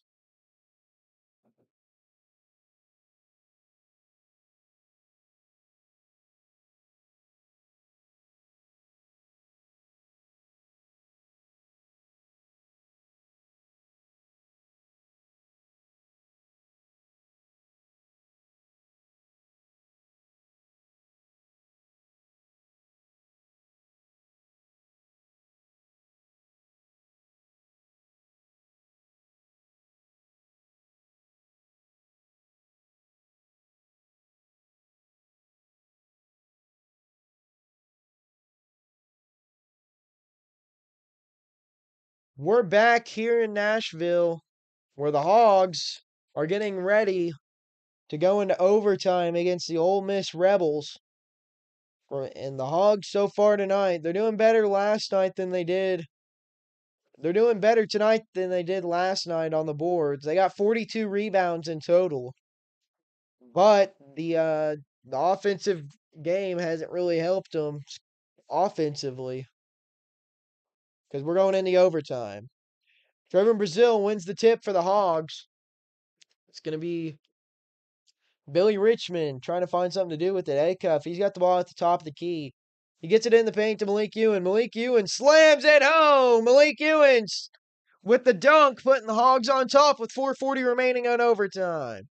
We're back here in Nashville where the Hogs are getting ready to go into overtime against the Ole Miss Rebels. And the Hogs so far tonight, they're doing better tonight than they did last night on the boards. They got 42 rebounds in total. But the offensive game hasn't really helped them offensively because we're going into overtime. Trevor Brazil wins the tip for the Hogs. It's going to be Billy Richmond trying to find something to do with it. Acuff, he's got the ball at the top of the key. He gets it in the paint to Malik Ewan. Malik Ewan slams it home. Malik Ewan with the dunk, putting the Hogs on top with 4:40 remaining on overtime.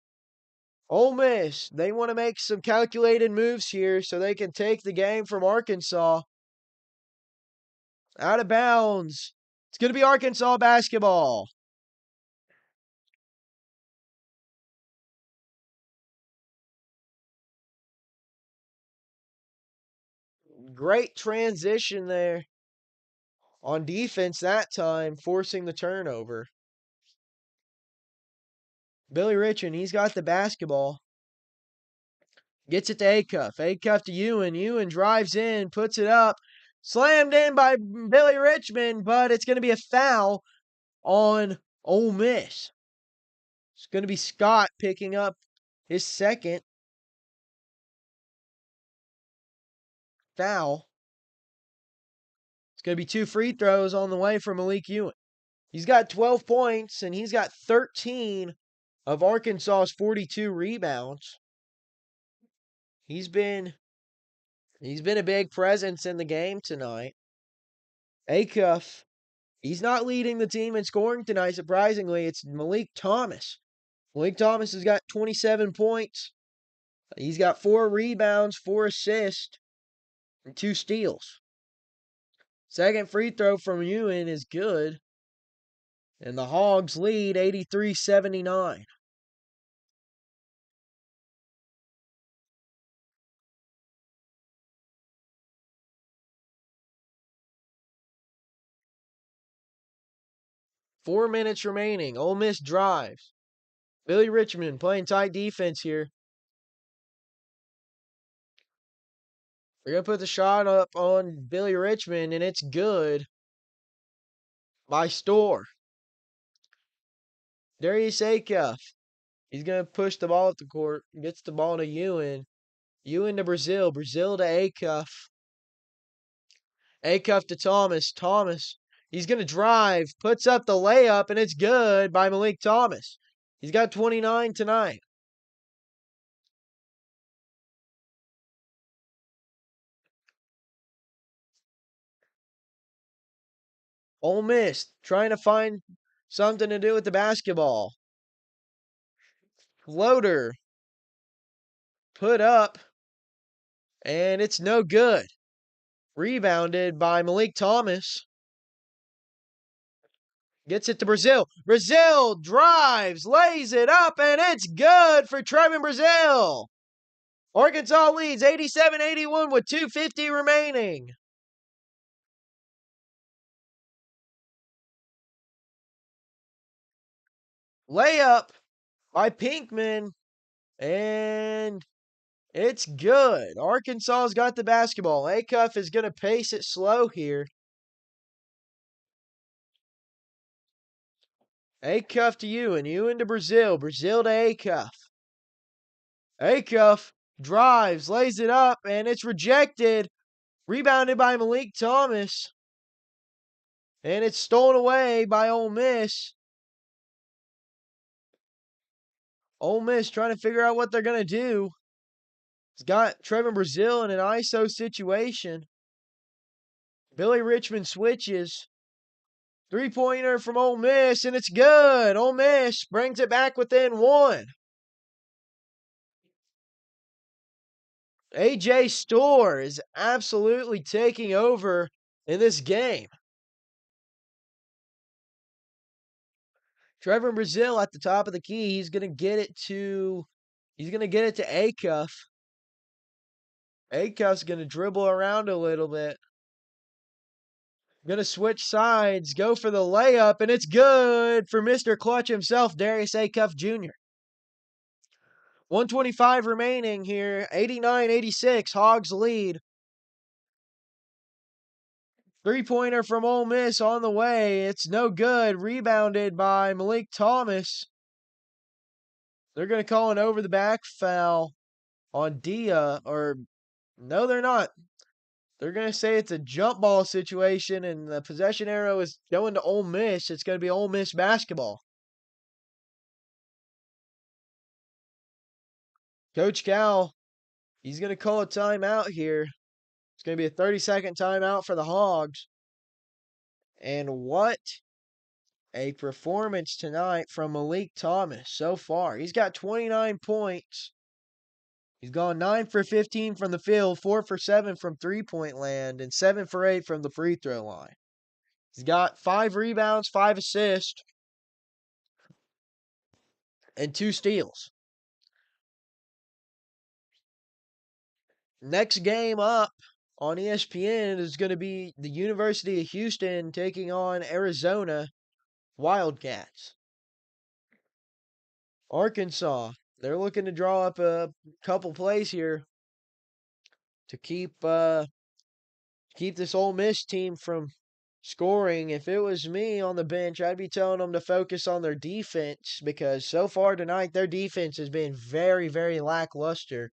Ole Miss, they want to make some calculated moves here so they can take the game from Arkansas. Out of bounds. It's going to be Arkansas basketball. Great transition there on defense that time, forcing the turnover. Billy Richmond, he's got the basketball. Gets it to Acuff. Acuff to Ewan. Ewan drives in, puts it up. Slammed in by Billy Richmond, but it's going to be a foul on Ole Miss. It's going to be Scott picking up his second foul. It's going to be 2 free throws on the way for Malik Ewan. He's got 12 points, and he's got 13 of Arkansas's 42 rebounds. He's been a big presence in the game tonight. Acuff, he's not leading the team in scoring tonight, surprisingly. It's Malik Thomas. Malik Thomas has got 27 points. He's got 4 rebounds, 4 assists, and 2 steals. Second free throw from Ewan is good. And the Hogs lead 83-79. Four minutes remaining. Ole Miss drives. Billy Richmond playing tight defense here. They're going to put the shot up on Billy Richmond, and it's good by Storr. Darius Acuff. He's going to push the ball up the court. Gets the ball to Ewan. Ewan to Brazil. Brazil to Acuff. Acuff to Thomas. Thomas. He's going to drive. Puts up the layup, and it's good by Malik Thomas. He's got 29 tonight. Ole Miss trying to find something to do with the basketball. Floater put up, and it's no good. Rebounded by Malik Thomas. Gets it to Brazil. Brazil drives, lays it up, and it's good for Trevin Brazil. Arkansas leads 87-81 with 2:50 remaining. Layup by Pinkman, and it's good. Arkansas's got the basketball. Acuff is going to pace it slow here. Acuff to Ewan. Ewan to Brazil. Brazil to Acuff. Acuff drives, lays it up, and it's rejected. Rebounded by Malik Thomas. And it's stolen away by Ole Miss. Ole Miss trying to figure out what they're going to do. It's got Trevin Brazil in an ISO situation. Billy Richmond switches. Three-pointer from Ole Miss, and it's good. Ole Miss brings it back within 1. A.J. Storr is absolutely taking over in this game. Trevor Brazil at the top of the key. He's gonna get it to Acuff. Acuff's gonna dribble around a little bit. Gonna switch sides, go for the layup, and it's good for Mr. Clutch himself, Darius Acuff Jr. 125 remaining here. 89-86. Hogs lead. Three-pointer from Ole Miss on the way. It's no good. Rebounded by Malik Thomas. They're going to call an over-the-back foul on Dia. Or, no, they're not. They're going to say it's a jump ball situation, and the possession arrow is going to Ole Miss. It's going to be Ole Miss basketball. Coach Cal, he's going to call a timeout here. It's going to be a 30-second timeout for the Hogs. And what a performance tonight from Malik Thomas so far. He's got 29 points. He's gone 9 for 15 from the field, 4 for 7 from three-point land, and 7 for 8 from the free throw line. He's got 5 rebounds, 5 assists, and 2 steals. Next game up on ESPN is going to be the University of Houston taking on Arizona Wildcats. Arkansas, they're looking to draw up a couple plays here to keep this Ole Miss team from scoring. If it was me on the bench, I'd be telling them to focus on their defense because so far tonight their defense has been very, very lackluster.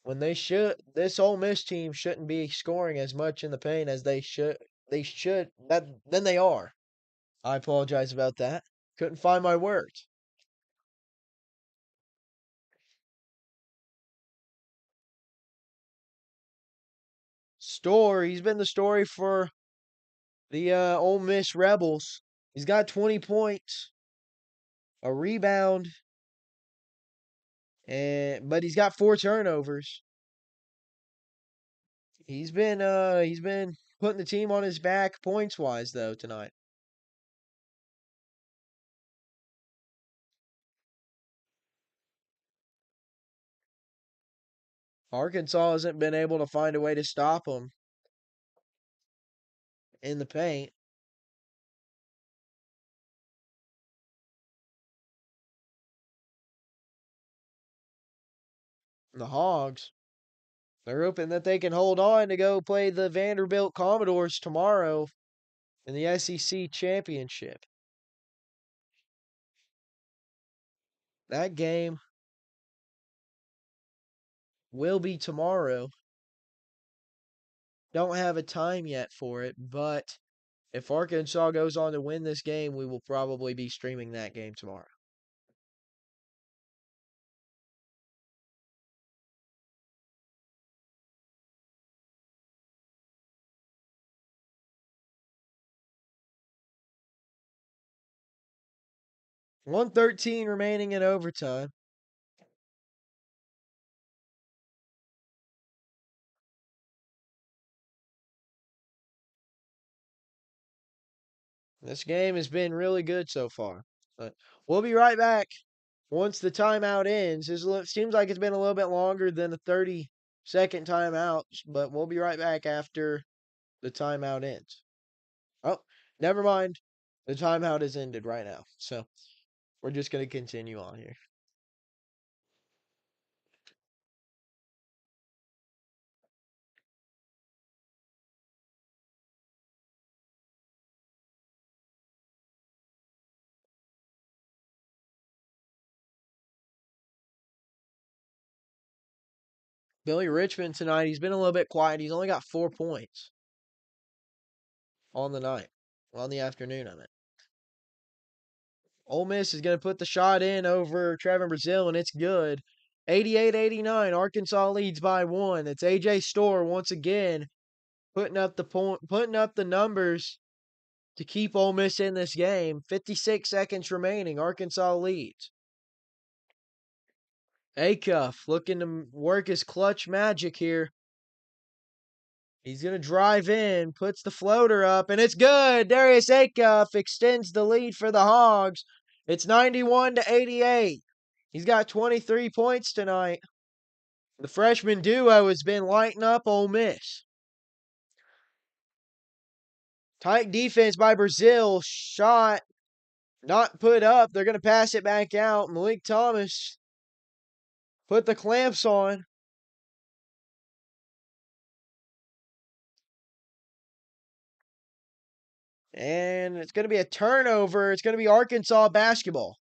When this Ole Miss team shouldn't be scoring as much in the paint as they should. Then they are. I apologize about that. Couldn't find my words. He's been the story for the Ole Miss Rebels. He's got 20 points, a rebound, but he's got 4 turnovers. He's been putting the team on his back points wise though tonight. Arkansas hasn't been able to find a way to stop him in the paint. The Hogs, they're hoping that they can hold on to go play the Vanderbilt Commodores tomorrow in the SEC Championship. That game will be tomorrow. Don't have a time yet for it, but if Arkansas goes on to win this game, we will probably be streaming that game tomorrow. $113 remaining in overtime. This game has been really good so far. But we'll be right back once the timeout ends. It seems like it's been a little bit longer than the 30-second timeout, but we'll be right back after the timeout ends. Oh, never mind. The timeout has ended right now. So we're just going to continue on here. Billy Richmond tonight, he's been a little bit quiet. He's only got 4 points on the night. On the afternoon, I meant. Ole Miss is going to put the shot in over Trevor Brazil, and it's good. 88-89, Arkansas leads by 1. It's AJ Storr once again putting up the numbers to keep Ole Miss in this game. 56 seconds remaining. Arkansas leads. Acuff looking to work his clutch magic here. He's going to drive in, puts the floater up, and it's good. Darius Acuff extends the lead for the Hogs. It's 91-88. He's got 23 points tonight. The freshman duo has been lighting up Ole Miss. Tight defense by Brazil. Shot not put up. They're going to pass it back out. Malik Thomas put the clamps on. And it's going to be a turnover. It's going to be Arkansas basketball.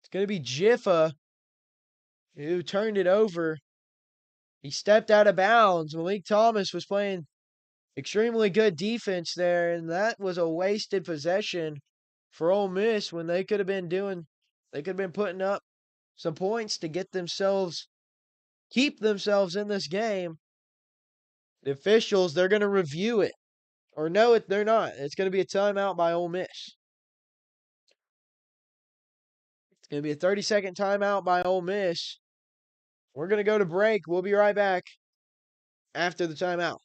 It's going to be Jiffa who turned it over. He stepped out of bounds. Malik Thomas was playing extremely good defense there, and that was a wasted possession for Ole Miss when they could have been doing They could have been putting up some points to keep themselves in this game. The officials, they're going to review it. Or no, they're not. It's going to be a timeout by Ole Miss. It's going to be a 30-second timeout by Ole Miss. We're going to go to break. We'll be right back after the timeout.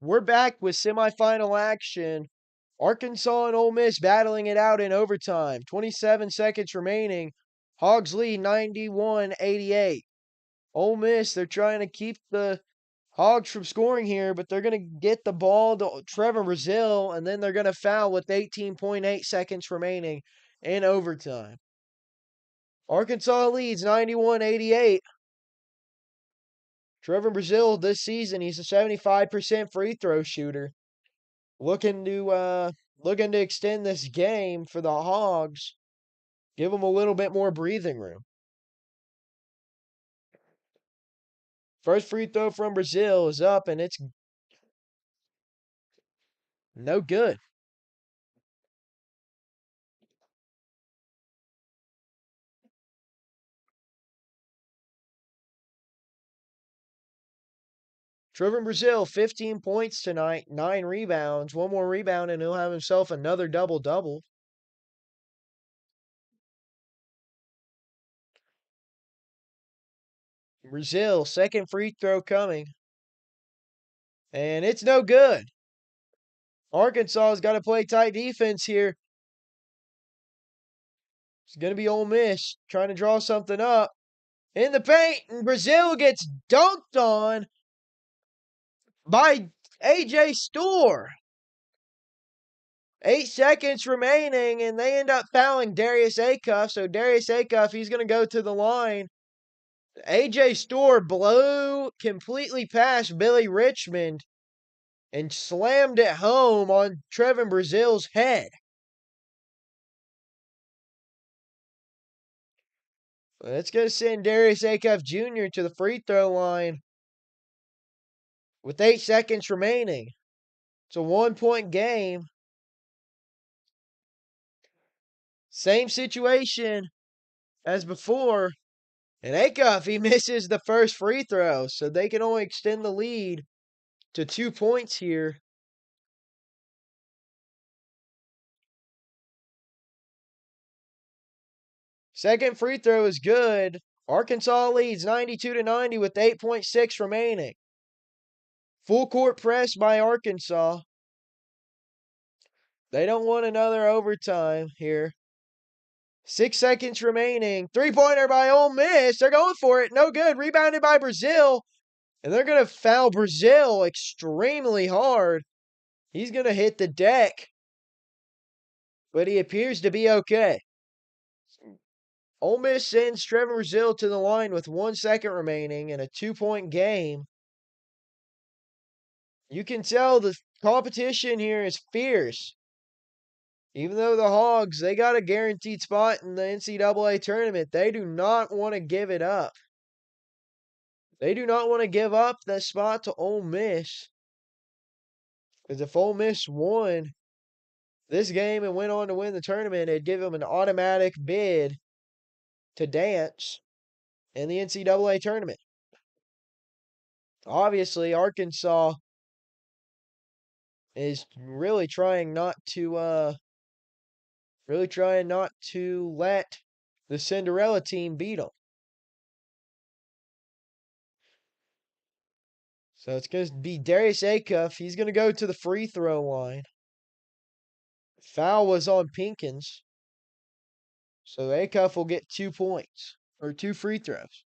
We're back with semifinal action. Arkansas and Ole Miss battling it out in overtime. 27 seconds remaining. Hogs lead 91-88. Ole Miss, they're trying to keep the Hogs from scoring here, but they're going to get the ball to Trevor Brazil, and then they're going to foul with 18.8 seconds remaining in overtime. Arkansas leads 91-88. Trevor Brazil this season, he's a 75% free throw shooter. Looking to extend this game for the Hogs. Give them a little bit more breathing room. First free throw from Brazil is up, and it's no good. Trevor Brazil, 15 points tonight, 9 rebounds. One more rebound, and he'll have himself another double-double. Brazil, second free throw coming. And it's no good. Arkansas's got to play tight defense here. It's going to be Ole Miss trying to draw something up. In the paint, and Brazil gets dunked on by AJ Storr. 8 seconds remaining, and they end up fouling Darius Acuff. So Darius Acuff, he's going to go to the line. AJ Storr blew completely past Billy Richmond and slammed it home on Trevin Brazil's head. That's going to send Darius Acuff Jr. to the free throw line with 8 seconds remaining. It's a 1-point game. Same situation as before. And Acuff, he misses the first free throw, so they can only extend the lead to 2 points here. Second free throw is good. Arkansas leads 92-90 with 8.6 remaining. Full court press by Arkansas. They don't want another overtime here. 6 seconds remaining. Three-pointer by Ole Miss. They're going for it. No good. Rebounded by Brazil. And they're going to foul Brazil extremely hard. He's going to hit the deck. But he appears to be okay. Ole Miss sends Trevor Brazil to the line with 1 second remaining in a 2-point game. You can tell the competition here is fierce. Even though the Hogs, they got a guaranteed spot in the NCAA tournament, they do not want to give it up. They do not want to give up that spot to Ole Miss. Because if Ole Miss won this game and went on to win the tournament, it'd give them an automatic bid to dance in the NCAA tournament. Obviously, Arkansas is really trying not to let the Cinderella team beat them. So it's going to be Darius Acuff. He's going to go to the free throw line. Foul was on Pinkins. So Acuff will get 2 points or 2 free throws.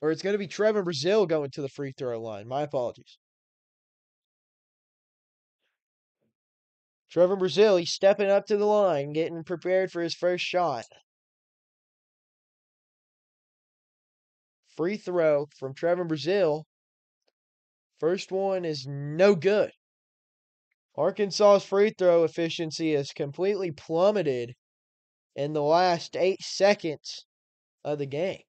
Or it's going to be Trevor Brazil going to the free throw line. My apologies. Trevor Brazil, he's stepping up to the line, getting prepared for his first shot. Free throw from Trevor Brazil. First one is no good. Arkansas's free throw efficiency has completely plummeted in the last 8 seconds of the game.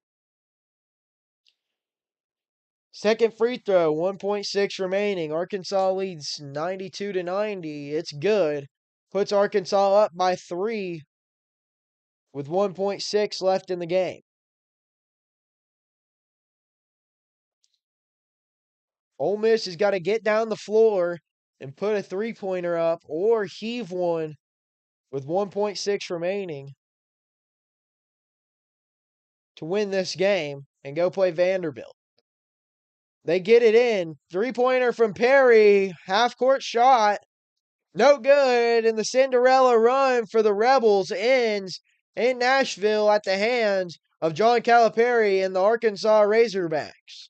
Second free throw, 1.6 remaining. Arkansas leads 92-90. It's good. Puts Arkansas up by 3 with 1.6 left in the game. Ole Miss has got to get down the floor and put a three-pointer up or heave one with 1.6 remaining to win this game and go play Vanderbilt. They get it in. Three-pointer from Perry. Half-court shot. No good. And the Cinderella run for the Rebels ends in Nashville at the hands of John Calipari and the Arkansas Razorbacks.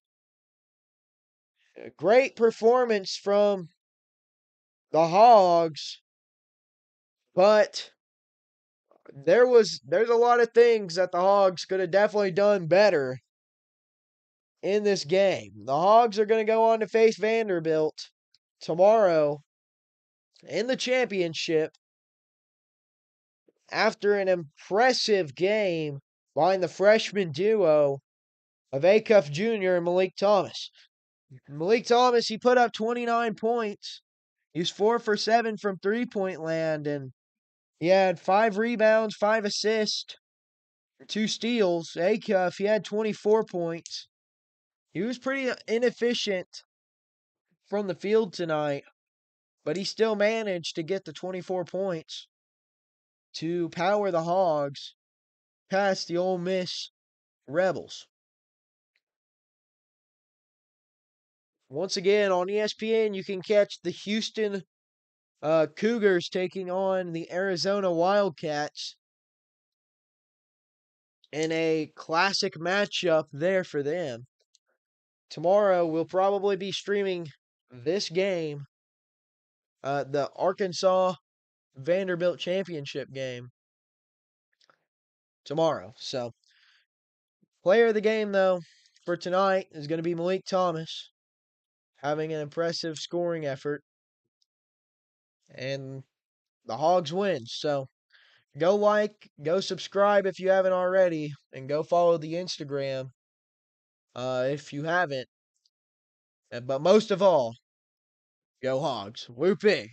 A great performance from the Hogs, but there's a lot of things that the Hogs could have definitely done better in this game. The Hogs are going to go on to face Vanderbilt tomorrow in the championship after an impressive game behind the freshman duo of Acuff Jr. and Malik Thomas. Malik Thomas, he put up 29 points. He was 4 for 7 from three-point land, and he had 5 rebounds, 5 assists, 2 steals. Acuff, he had 24 points. He was pretty inefficient from the field tonight, but he still managed to get the 24 points to power the Hogs past the Ole Miss Rebels. Once again, on ESPN, you can catch the Houston Cougars taking on the Arizona Wildcats in a classic matchup there for them. Tomorrow, we'll probably be streaming this game, the Arkansas Vanderbilt championship game, tomorrow. So, player of the game, though, for tonight is going to be Malik Thomas, having an impressive scoring effort. And the Hogs win. So, go like, go subscribe if you haven't already, and go follow the Instagram if you haven't. But most of all, go Hogs. Whoopee.